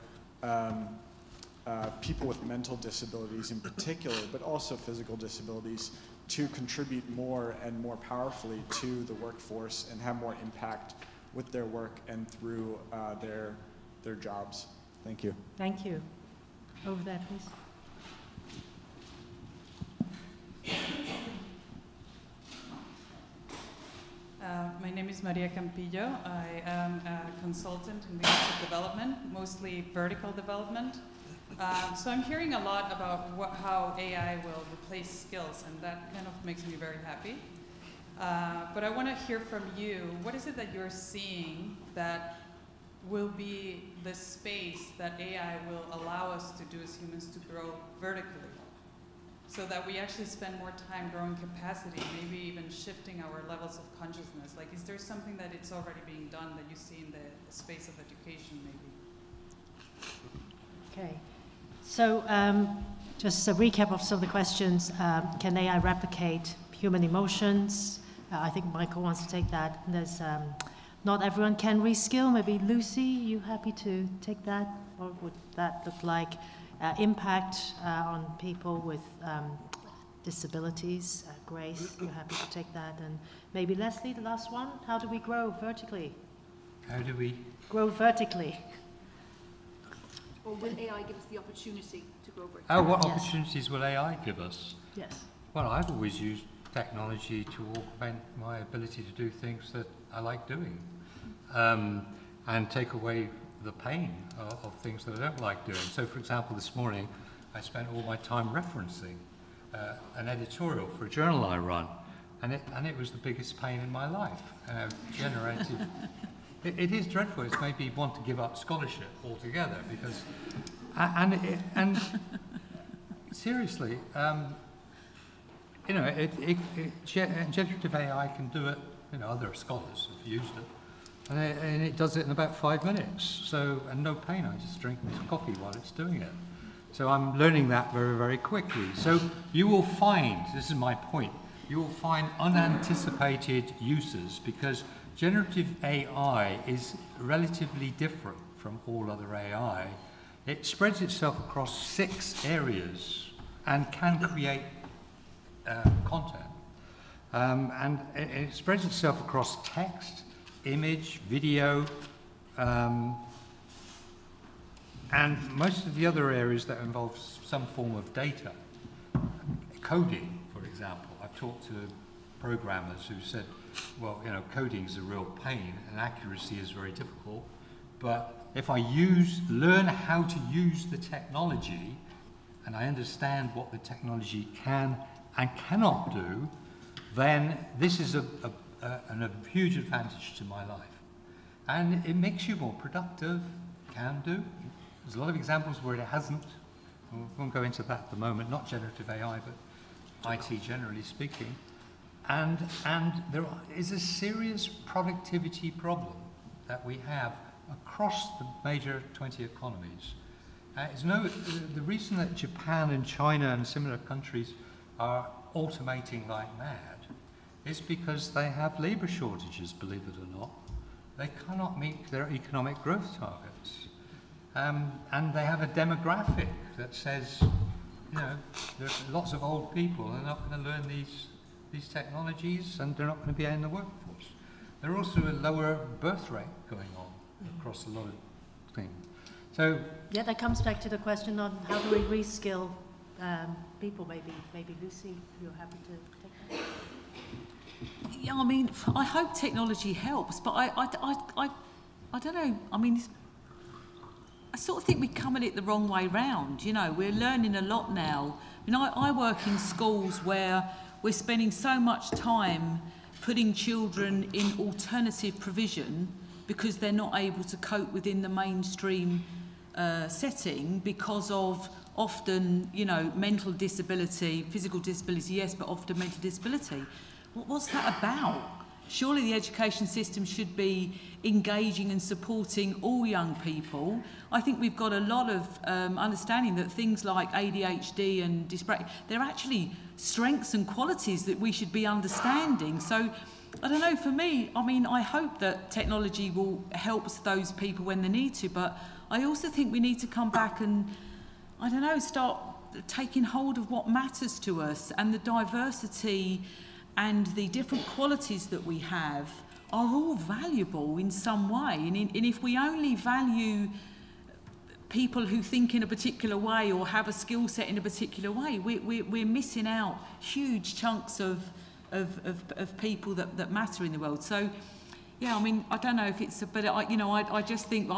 people with mental disabilities in particular, but also physical disabilities, to contribute more and more powerfully to the workforce and have more impact with their work and through their jobs. Thank you. Thank you. Over there, please. My name is Maria Campillo. I am a consultant in leadership development, mostly vertical development. So I'm hearing a lot about how AI will replace skills, and that kind of makes me very happy. But I want to hear from you, what is it that you're seeing that will be the space that AI will allow us to do as humans to grow vertically, so that we actually spend more time growing capacity, maybe even shifting our levels of consciousness? Like, is there something that it's already being done that you see in the space of education, maybe? Okay. So just a recap of some of the questions. Can AI replicate human emotions? I think Michael wants to take that. And there's not everyone can reskill. Maybe Lucy, you happy to take that? Or would that look like impact on people with disabilities? Grace, you happy to take that? And maybe Leslie, the last one. How do we grow vertically? How do we grow vertically? Or will AI give us the opportunity to grow vertically? Oh, what opportunities will AI give us? Yes. Well, I've always used technology to augment my ability to do things that I like doing, and take away the pain of things that I don't like doing. So, for example, this morning, I spent all my time referencing an editorial for a journal I run, and it was the biggest pain in my life. Generative. It is dreadful. It's made me want to give up scholarship altogether, because, and seriously, generative AI can do it. Other scholars have used it, and it does it in about 5 minutes. So, and no pain. I just drink coffee while it's doing it. So I'm learning that very, very quickly. So you will find, this is my point, you will find unanticipated uses, because generative AI is relatively different from all other AI. It spreads itself across 6 areas and can create content. And it spreads itself across text, image, video, and most of the other areas that involve some form of data. Coding, for example. I've talked to programmers who said, well, you know, coding is a real pain and accuracy is very difficult, but if I learn how to use the technology and I understand what the technology can and cannot do, then this is a huge advantage to my life. And it makes you more productive, can do. There's a lot of examples where it hasn't. We won't go into that at the moment, not generative AI, but IT generally speaking. And there is a serious productivity problem that we have across the major 20 economies. The reason that Japan and China and similar countries are automating like mad is because they have labor shortages, believe it or not. They cannot meet their economic growth targets. And they have a demographic that says, you know, there's lots of old people, they're not going to learn these technologies and they're not going to be in the workforce. There's also a lower birth rate going on across a lot of things. So yeah, that comes back to the question on how do we reskill people. Maybe Lucy, you're happy to take that. Yeah, I mean, I hope technology helps, but I don't know. I mean, I sort of think we're coming it the wrong way round. You know, we're learning a lot now. I mean, I work in schools where we're spending so much time putting children in alternative provision because they're not able to cope within the mainstream setting because of often, you know, mental disability, physical disability, yes, but often mental disability. What's that about? Surely the education system should be engaging and supporting all young people. I think we've got a lot of understanding that things like ADHD and dyspraxia, they're actually strengths and qualities that we should be understanding. So, I don't know, for me, I mean, I hope that technology will help those people when they need to, but I also think we need to come back and, I don't know, start taking hold of what matters to us, and the diversity and the different qualities that we have are all valuable in some way. And if we only value people who think in a particular way or have a skill set in a particular way, we're missing out huge chunks of people that matter in the world. So, yeah, I mean, I don't know if it's, but I just think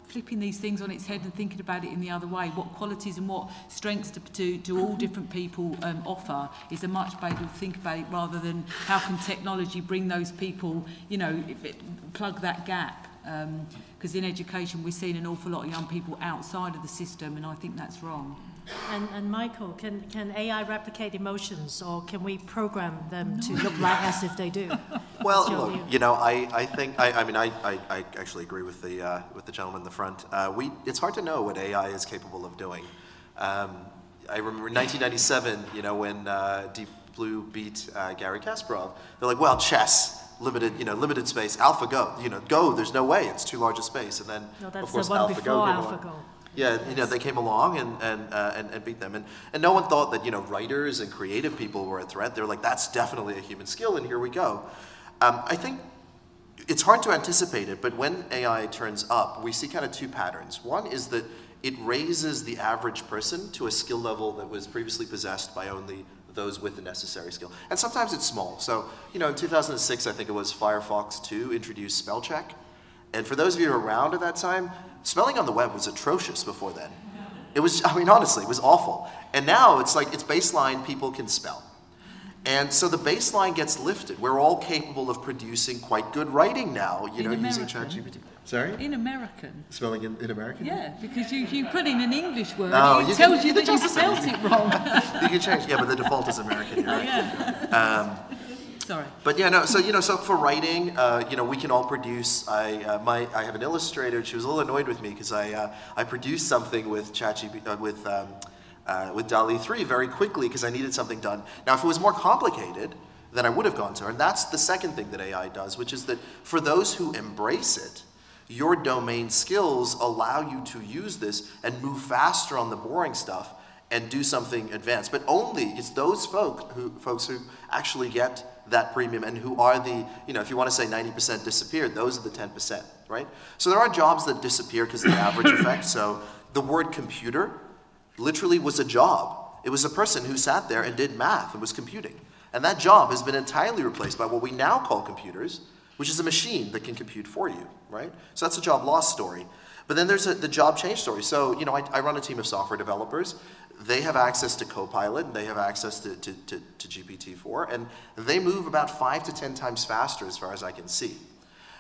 flipping these things on its head and thinking about it in the other way, what qualities and what strengths do all different people offer, is a much better to think about it rather than how can technology bring those people, you know, plug that gap. Because in education we're seeing an awful lot of young people outside of the system, and I think that's wrong. And Michael, can AI replicate emotions, or can we program them to look like as if they do? Well, look, you know, I think I actually agree with the gentleman in the front. It's hard to know what AI is capable of doing. I remember in 1997, you know, when Deep Blue beat Garry Kasparov, they're like, well, chess. Limited space. AlphaGo, Go. There's no way. It's too large a space. And then, no, that's of course, the one before AlphaGo. Yeah, yes. They came along and beat them. And no one thought that, writers and creative people were a threat. They were like, that's definitely a human skill, and here we go. I think it's hard to anticipate it, but when AI turns up, we see kind of two patterns. One is that it raises the average person to a skill level that was previously possessed by only those with the necessary skill. And sometimes it's small. So, in 2006, I think it was Firefox 2 introduced spell check. And for those of you who were around at that time, spelling on the web was atrocious before then. It was, honestly, it was awful. And now it's like, it's baseline, people can spell. And so the baseline gets lifted. We're all capable of producing quite good writing now, using ChatGPT. Sorry? In American. Spelling in American? Yeah, because you put in an English word, it tells you that you spelled it wrong. You can change, but the default is American. Right? Yeah. Sorry. But yeah, so for writing, we can all produce. I have an illustrator. She was a little annoyed with me because I produced something with ChatGPT with DALL-E 3 very quickly because I needed something done. Now, if it was more complicated, then I would have gone to her. And that's the second thing that AI does, which is that for those who embrace it, your domain skills allow you to use this and move faster on the boring stuff and do something advanced. But only it's those folks who actually get that premium and who are the, if you want to say 90% disappeared, those are the 10%, right? So there are jobs that disappear because of the average effect. So the word computer literally was a job. It was a person who sat there and did math and was computing. And that job has been entirely replaced by what we now call computers, which is a machine that can compute for you, right? So that's a job loss story. But then there's the job change story. So, you know, I run a team of software developers. They have access to Copilot, and they have access to GPT-4, and they move about 5 to 10 times faster as far as I can see.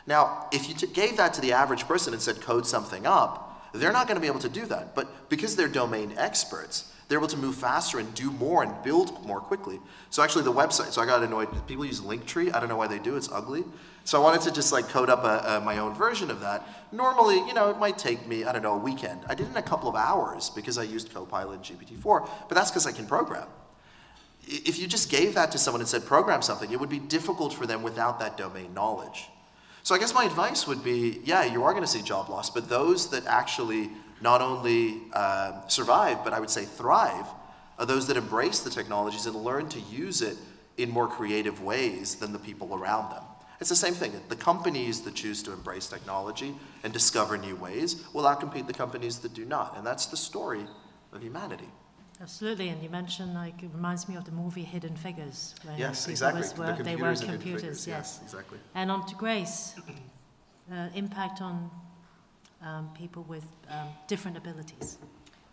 Now, if you gave that to the average person and said code something up, they're not going to be able to do that. But because they're domain experts, they're able to move faster and do more and build more quickly. So actually the website, so I got annoyed. People use Linktree. I don't know why they do. It's ugly. So I wanted to just like code up my own version of that. Normally, you know, it might take me, I don't know, a weekend. I did it in a couple of hours because I used Copilot and GPT-4, but that's because I can program. If you just gave that to someone and said program something, it would be difficult for them without that domain knowledge. So I guess my advice would be, yeah, you are going to see job loss, but those that actually not only survive, but I would say thrive, are those that embrace the technologies and learn to use it in more creative ways than the people around them. It's the same thing. The companies that choose to embrace technology and discover new ways will outcompete the companies that do not. And that's the story of humanity. Absolutely, and you mentioned, like, it reminds me of the movie Hidden Figures. Yes, exactly. They were computers, yes. Exactly. And on to Grace, impact on people with different abilities.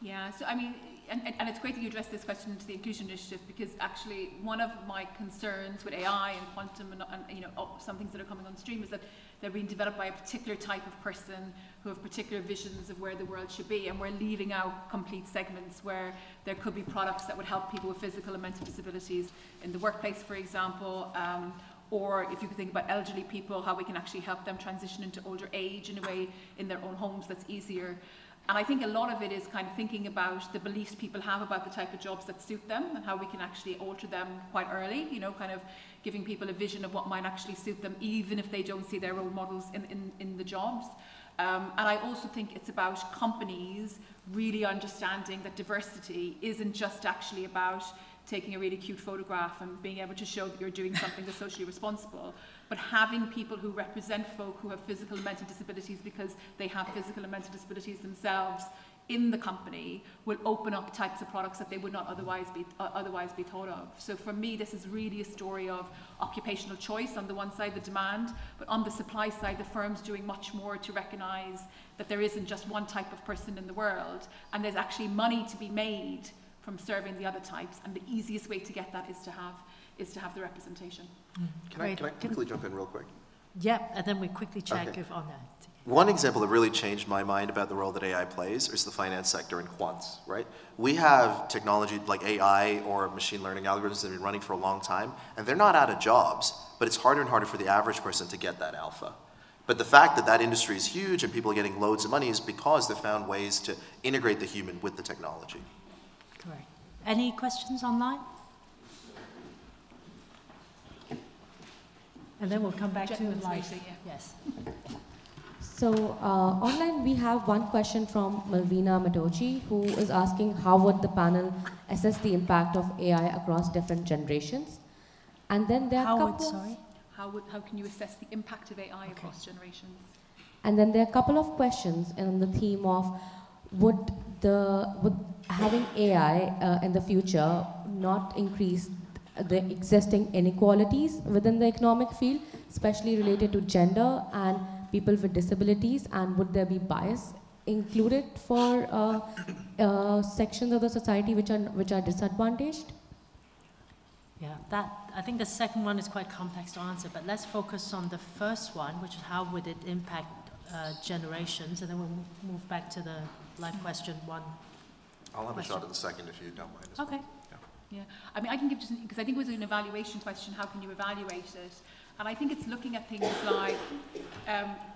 Yeah, so I mean, and it's great that you addressed this question to the Inclusion Initiative, because actually one of my concerns with AI and quantum and you know, some things that are coming on stream is that they're being developed by a particular type of person who have particular visions of where the world should be, and we're leaving out complete segments where there could be products that would help people with physical and mental disabilities in the workplace, for example, or if you could think about elderly people, how we can actually help them transition into older age in a way in their own homes that's easier. And I think a lot of it is kind of thinking about the beliefs people have about the type of jobs that suit them and how we can actually alter them quite early, you know, kind of giving people a vision of what might actually suit them, even if they don't see their role models in the jobs. And I also think it's about companies really understanding that diversity isn't just actually about taking a really cute photograph and being able to show that you're doing something that's socially responsible, but having people who represent folk who have physical and mental disabilities because they have physical and mental disabilities themselves in the company will open up types of products that they would not otherwise be thought of. So for me, this is really a story of occupational choice on the one side, the demand, but on the supply side, the firm's doing much more to recognise that there isn't just one type of person in the world, and there's actually money to be made from serving the other types, and the easiest way to get that is to have the representation. Can I quickly jump in real quick? Yep, and then we quickly check if on that. One example that really changed my mind about the role that AI plays is the finance sector and quants, right? We have technology like AI or machine learning algorithms that have been running for a long time, and they're not out of jobs, but it's harder and harder for the average person to get that alpha. But the fact that that industry is huge and people are getting loads of money is because they've found ways to integrate the human with the technology. Correct. Any questions online? And then we'll come back to live. Yes. So online we have one question from Malvina Matochi, who is asking how would the panel assess the impact of AI across different generations? And then there are how can you assess the impact of AI across generations? And then there are a couple of questions on the theme of would having AI in the future not increase the existing inequalities within the economic field, especially related to gender and people with disabilities, and would there be bias included for sections of the society which are disadvantaged? Yeah, I think the second one is quite complex to answer, but let's focus on the first one, which is how would it impact generations, and then we'll move back to the live question one. I'll have a shot at the second if you don't mind. Okay. Yeah, I mean, I can give just, because I think it was an evaluation question, how can you evaluate it? And I think it's looking at things like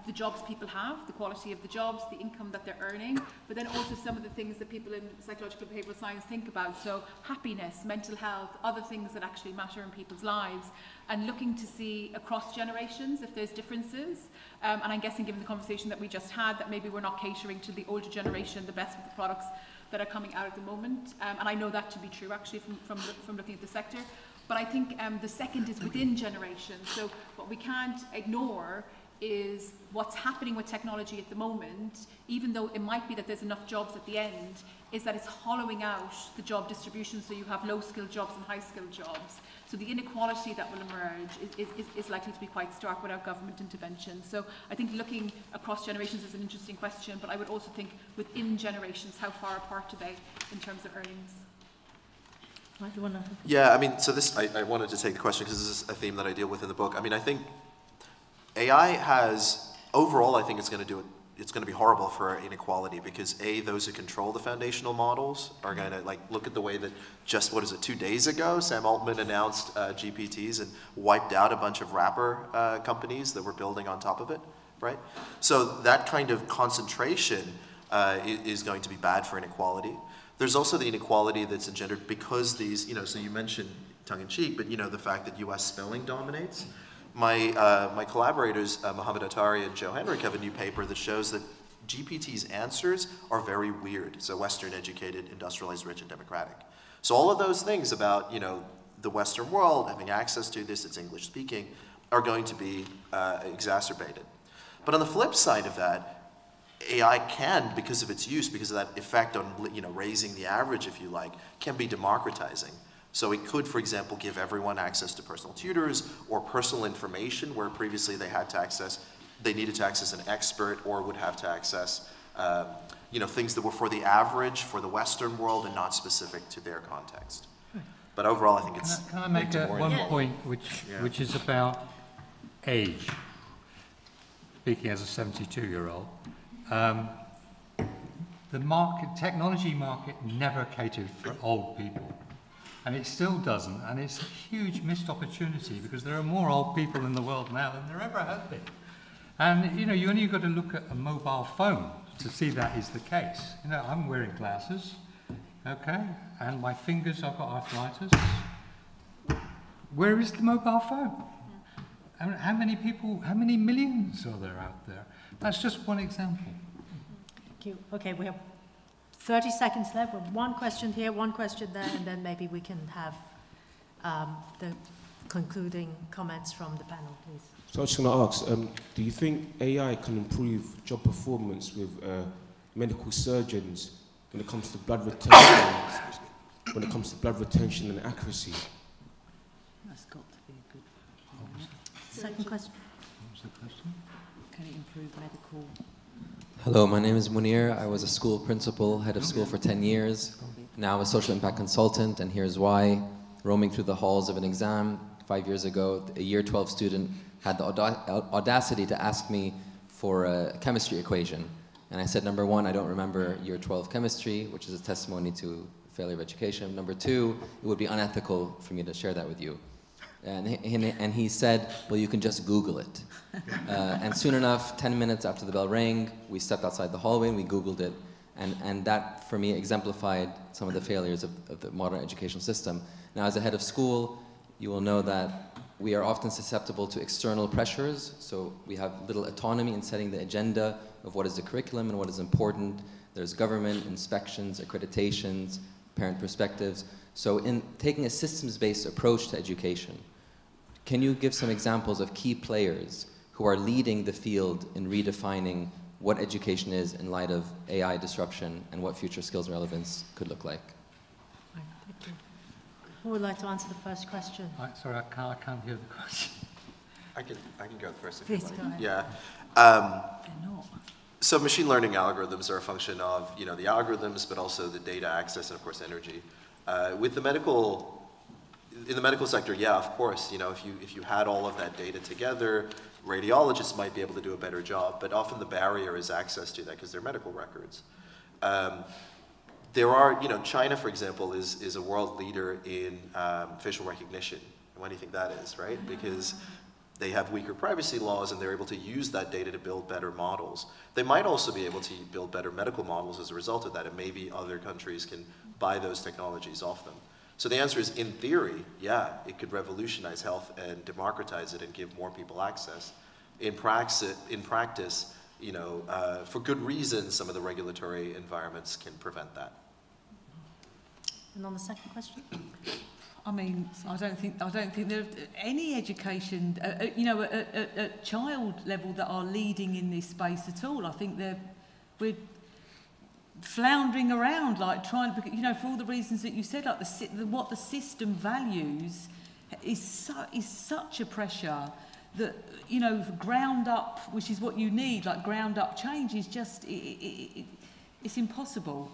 the jobs people have, the quality of the jobs, the income that they're earning, but then also some of the things that people in psychological behavioural science think about. So happiness, mental health, other things that actually matter in people's lives, and looking to see across generations if there's differences. And I'm guessing, given the conversation that we just had, that maybe we're not catering to the older generation the best with the products that are coming out at the moment. And I know that to be true, actually, from looking at the sector. But I think the second is within generations. So what we can't ignore is what's happening with technology at the moment. Even though it might be that there's enough jobs at the end, is that it's hollowing out the job distribution, so you have low-skilled jobs and high-skilled jobs. So the inequality that will emerge is likely to be quite stark without government intervention. So I think looking across generations is an interesting question, but I would also think within generations, how far apart are they in terms of earnings? Yeah, I mean, so this, I wanted to take the question because this is a theme that I deal with in the book. I mean, I think AI has, overall, I think it's going to be horrible for inequality because those who control the foundational models are going to look at the way that just, 2 days ago, Sam Altman announced GPTs and wiped out a bunch of wrapper companies that were building on top of it, right? So that kind of concentration is going to be bad for inequality. There's also the inequality that's engendered because these, so you mentioned tongue-in-cheek, but the fact that US spelling dominates. My collaborators, Mohammed Attari and Joe Henrik, have a new paper that shows that GPT's answers are very weird. So Western educated, industrialized, rich, and democratic. So all of those things about, the Western world, having access to this, it's English speaking, are going to be exacerbated. But on the flip side of that, AI can, because of its use, because of that effect on raising the average, if you like, can be democratizing. So it could, for example, give everyone access to personal tutors or personal information where previously they needed to access an expert or would have to access, things that were for the average, for the Western world, and not specific to their context. But overall, I think it's. Can I make one point, which is about age? Speaking as a 72-year-old. The technology market never catered for old people, and it still doesn't, and it's a huge missed opportunity because there are more old people in the world now than there ever have been. And you only got to look at a mobile phone to see that is the case. I'm wearing glasses, okay, and my fingers, I've got arthritis. Where is the mobile phone? How many millions are there out there? That's just one example. Thank you. Okay, we have 30 seconds left. We have one question here, one question there, and then maybe we can have the concluding comments from the panel, please. So I was just going to ask, do you think AI can improve job performance with medical surgeons when it comes to blood retention, and accuracy? That's got to be a good one. Second question. What was the question? Can it improve medical? Hello, my name is Munir. I was a school principal, head of school for 10 years. Now I'm a social impact consultant, and here's why. Roaming through the halls of an exam 5 years ago, a year 12 student had the audacity to ask me for a chemistry equation. And I said, number one, I don't remember year 12 chemistry, which is a testimony to failure of education. Number two, it would be unethical for me to share that with you. And he said, well, you can just Google it. And soon enough, 10 minutes after the bell rang, we stepped outside the hallway and we Googled it. And that, for me, exemplified some of the failures of the modern education system. Now, as a head of school, you will know that we are often susceptible to external pressures. So we have little autonomy in setting the agenda of what is the curriculum and what is important. There's government, inspections, accreditations, parent perspectives. So in taking a systems-based approach to education, can you give some examples of key players who are leading the field in redefining what education is in light of AI disruption and what future skills and relevance could look like? Right, thank you. Who would like to answer the first question? Sorry, I can't hear the question. I can go first if Please you like. go ahead. Yeah. They're not. So machine learning algorithms are a function of the algorithms, but also the data access and of course energy. With the in the medical sector, yeah, of course, if you had all of that data together, radiologists might be able to do a better job, but often the barrier is access to that because they're medical records. There are, China, for example, is a world leader in facial recognition. Why do you think that is, right? Because they have weaker privacy laws and they're able to use that data to build better models. They might also be able to build better medical models as a result of that, and maybe other countries can buy those technologies off them. So the answer is, in theory, yeah, it could revolutionize health and democratize it and give more people access. In practice, for good reasons, some of the regulatory environments can prevent that. And on the second question? I mean, I don't think there any education, at child level that are leading in this space at all. I think floundering around, like trying to, you know, for all the reasons that you said, like what the system values is such a pressure that, you know, ground up, which is what you need, like ground up change is just, it's impossible.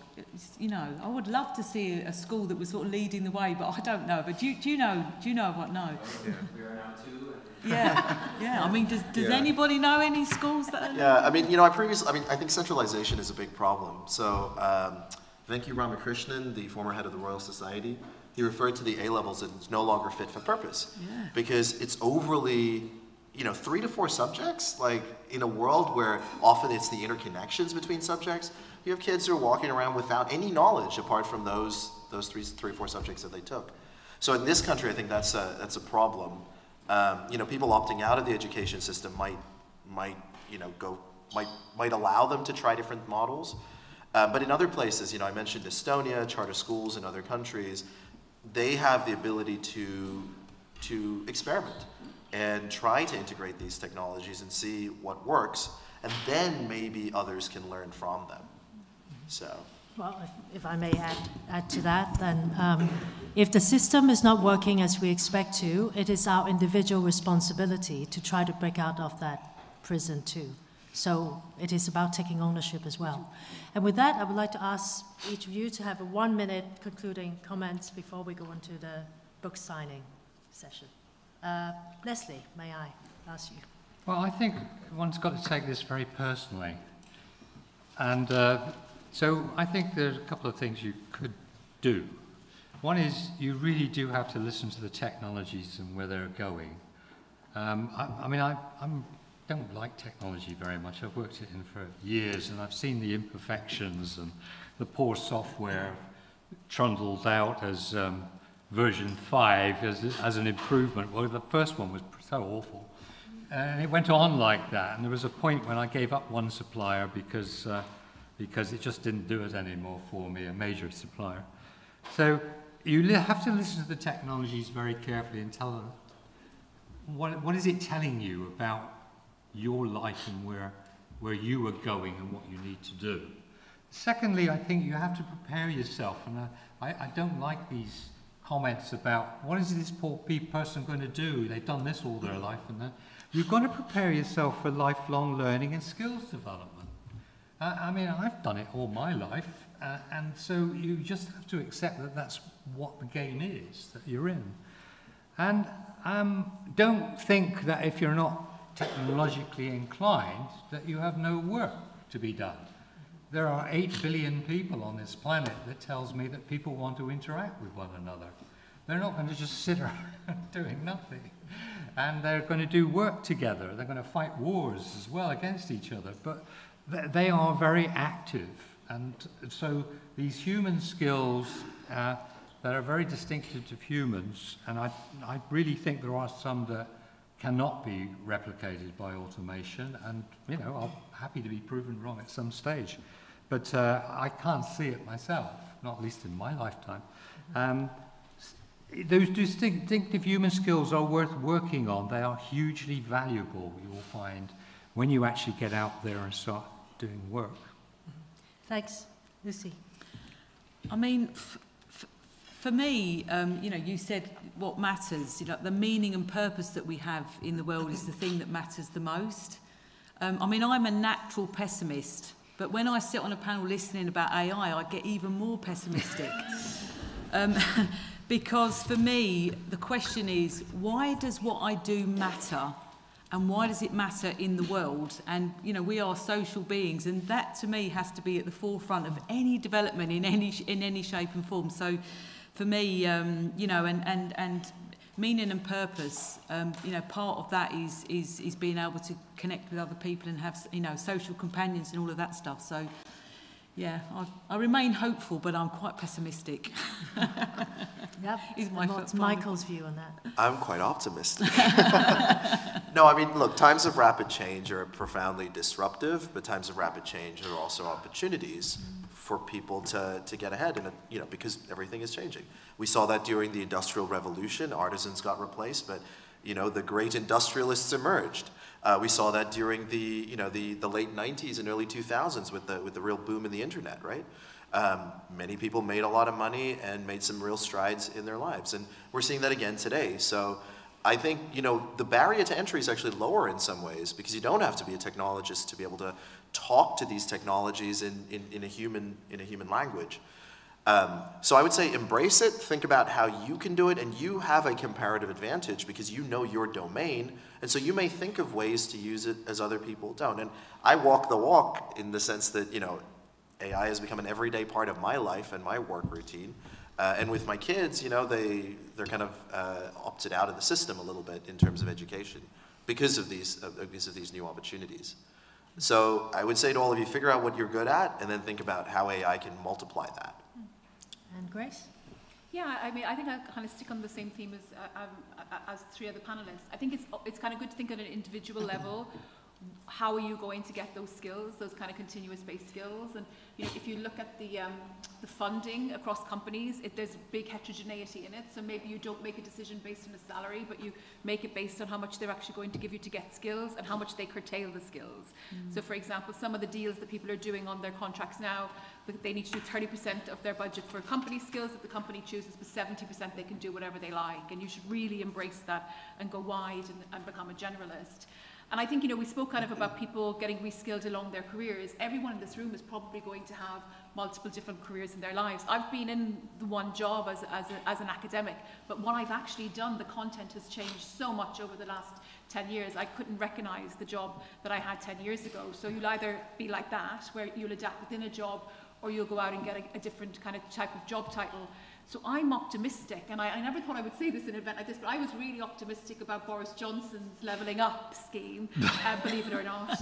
You know, I would love to see a school that was sort of leading the way, but I don't know. But do you know what? No. Yeah. We are now 2. Yeah. I mean, does anybody know any schools that are? Yeah, I mean, you know, I think centralization is a big problem. So, Venki Ramakrishnan, the former head of the Royal Society, he referred to the A-levels as it's no longer fit for purpose. Yeah. Because it's overly, you know, 3 to 4 subjects, like in a world where often it's the interconnections between subjects, you have kids who are walking around without any knowledge apart from those 3 or 4 subjects that they took. So in this country, I think that's a problem. You know, people opting out of the education system might allow them to try different models. But in other places, you know, I mentioned Estonia, charter schools in other countries, they have the ability to experiment and try to integrate these technologies and see what works, and then maybe others can learn from them. So. Well, if I may add to that, then if the system is not working as we expect to, it is our individual responsibility to try to break out of that prison too. So it is about taking ownership as well. And with that, I would like to ask each of you to have a 1-minute concluding comments before we go into the book signing session. Leslie, may I ask you? Well, I think one's got to take this very personally. And so I think there's a couple of things you could do. One is you really do have to listen to the technologies and where they're going. I don't like technology very much. I've worked it in for years, and I've seen the imperfections and the poor software trundled out as version 5 as an improvement. Well, the first one was so awful. And it went on like that, and there was a point when I gave up one supplier because it just didn't do it anymore for me, a major supplier. So you have to listen to the technologies very carefully and tell them, what is it telling you about your life and where you are going and what you need to do. Secondly, I think you have to prepare yourself, and I don't like these comments about what is this poor person going to do? They've done this all their life, and you've got to prepare yourself for lifelong learning and skills development. I mean, I've done it all my life, and so you just have to accept that that's what the game is that you're in. And don't think that if you're not technologically inclined, that you have no work to be done. There are 8 billion people on this planet that tells me that people want to interact with one another. They're not going to just sit around doing nothing. And they're going to do work together. They're going to fight wars as well against each other. But they are very active. And so these human skills that are very distinctive of humans, and I really think there are some that cannot be replicated by automation, and you know, I'm happy to be proven wrong at some stage, but I can't see it myself, not at least in my lifetime. Those distinctive human skills are worth working on. They are hugely valuable, you will find, when you actually get out there and start doing work. Thanks. Lucy. I mean, for me, you know, you said what matters, you know, the meaning and purpose that we have in the world is the thing that matters the most. I mean, I'm a natural pessimist, but when I sit on a panel listening about AI, I get even more pessimistic. Because for me, the question is, why does what I do matter? And why does it matter in the world? And, you know, we are social beings, and that, to me, has to be at the forefront of any development in any shape and form. So, for me, you know, and meaning and purpose, you know, part of that is being able to connect with other people and have, you know, social companions and all of that stuff. So, yeah, I remain hopeful, but I'm quite pessimistic. Yep. What's Michael's view on that? I'm quite optimistic. No, I mean, look, times of rapid change are profoundly disruptive, but times of rapid change are also opportunities for people to get ahead, and you know, because everything is changing. We saw that during the Industrial Revolution, artisans got replaced, but the great industrialists emerged. We saw that during the late 90s and early 2000s with the real boom in the internet, right? Many people made a lot of money and made some real strides in their lives, and we're seeing that again today. So I think the barrier to entry is actually lower in some ways, because you don't have to be a technologist to be able to talk to these technologies in a human language. So I would say embrace it, think about how you can do it, and you have a comparative advantage because you know your domain, and so you may think of ways to use it as other people don't. And I walk the walk in the sense that, AI has become an everyday part of my life and my work routine. And with my kids, they're kind of opted out of the system a little bit in terms of education because of these new opportunities. So I would say to all of you, figure out what you're good at, and then think about how AI can multiply that. And Grace? Yeah, I mean, I think I kind of stick on the same theme as three other panelists. I think it's kind of good to think at an individual level. How are you going to get those skills, those kind of continuous-based skills? And if you look at the funding across companies, there's big heterogeneity in it. So maybe you don't make a decision based on a salary, but you make it based on how much they're actually going to give you to get skills and how much they curtail the skills. So for example, some of the deals that people are doing on their contracts now, they need to do 30% of their budget for company skills that the company chooses, but 70% they can do whatever they like. And you should really embrace that and go wide and become a generalist. And I think, we spoke kind of about people getting reskilled along their careers. Everyone in this room is probably going to have multiple different careers in their lives. I've been in the one job as an academic, but what I've actually done, the content has changed so much over the last 10 years. I couldn't recognize the job that I had 10 years ago. So you'll either be like that, where you'll adapt within a job, or you'll go out and get a different kind of type of job title. So I'm optimistic, and I never thought I would say this in an event like this, but I was really optimistic about Boris Johnson's levelling up scheme, believe it or not,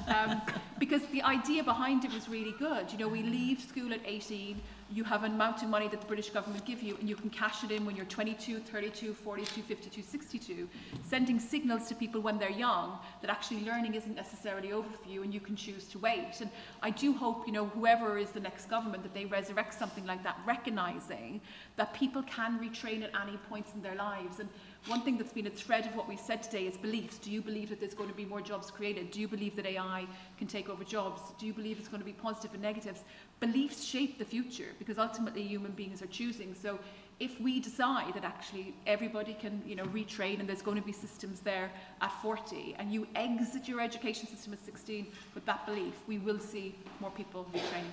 because the idea behind it was really good. We leave school at 18, you have an amount of money that the British government give you, and you can cash it in when you're 22, 32, 42, 52, 62, sending signals to people when they're young that actually learning isn't necessarily over for you and you can choose to wait. And I do hope, whoever is the next government, that they resurrect something like that, recognizing that people can retrain at any points in their lives. And one thing that's been a thread of what we said today is beliefs. Do you believe that there's going to be more jobs created? Do you believe that AI can take over jobs? Do you believe it's going to be positive and negatives? Beliefs shape the future, because ultimately human beings are choosing. So if we decide that actually everybody can, retrain, and there's going to be systems there at 40, and you exit your education system at 16 with that belief, we will see more people retrain.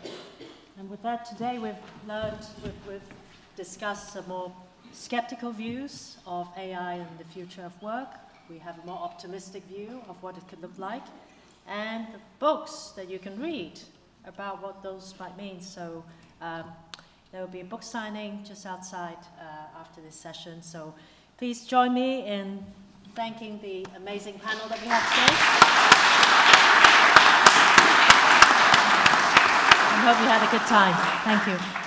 And with that, today we've learned, we've discussed some more skeptical views of AI and the future of work. We have a more optimistic view of what it could look like, and the books that you can read about what those might mean. So there will be a book signing just outside after this session. So please join me in thanking the amazing panel that we have today. I hope you had a good time. Thank you.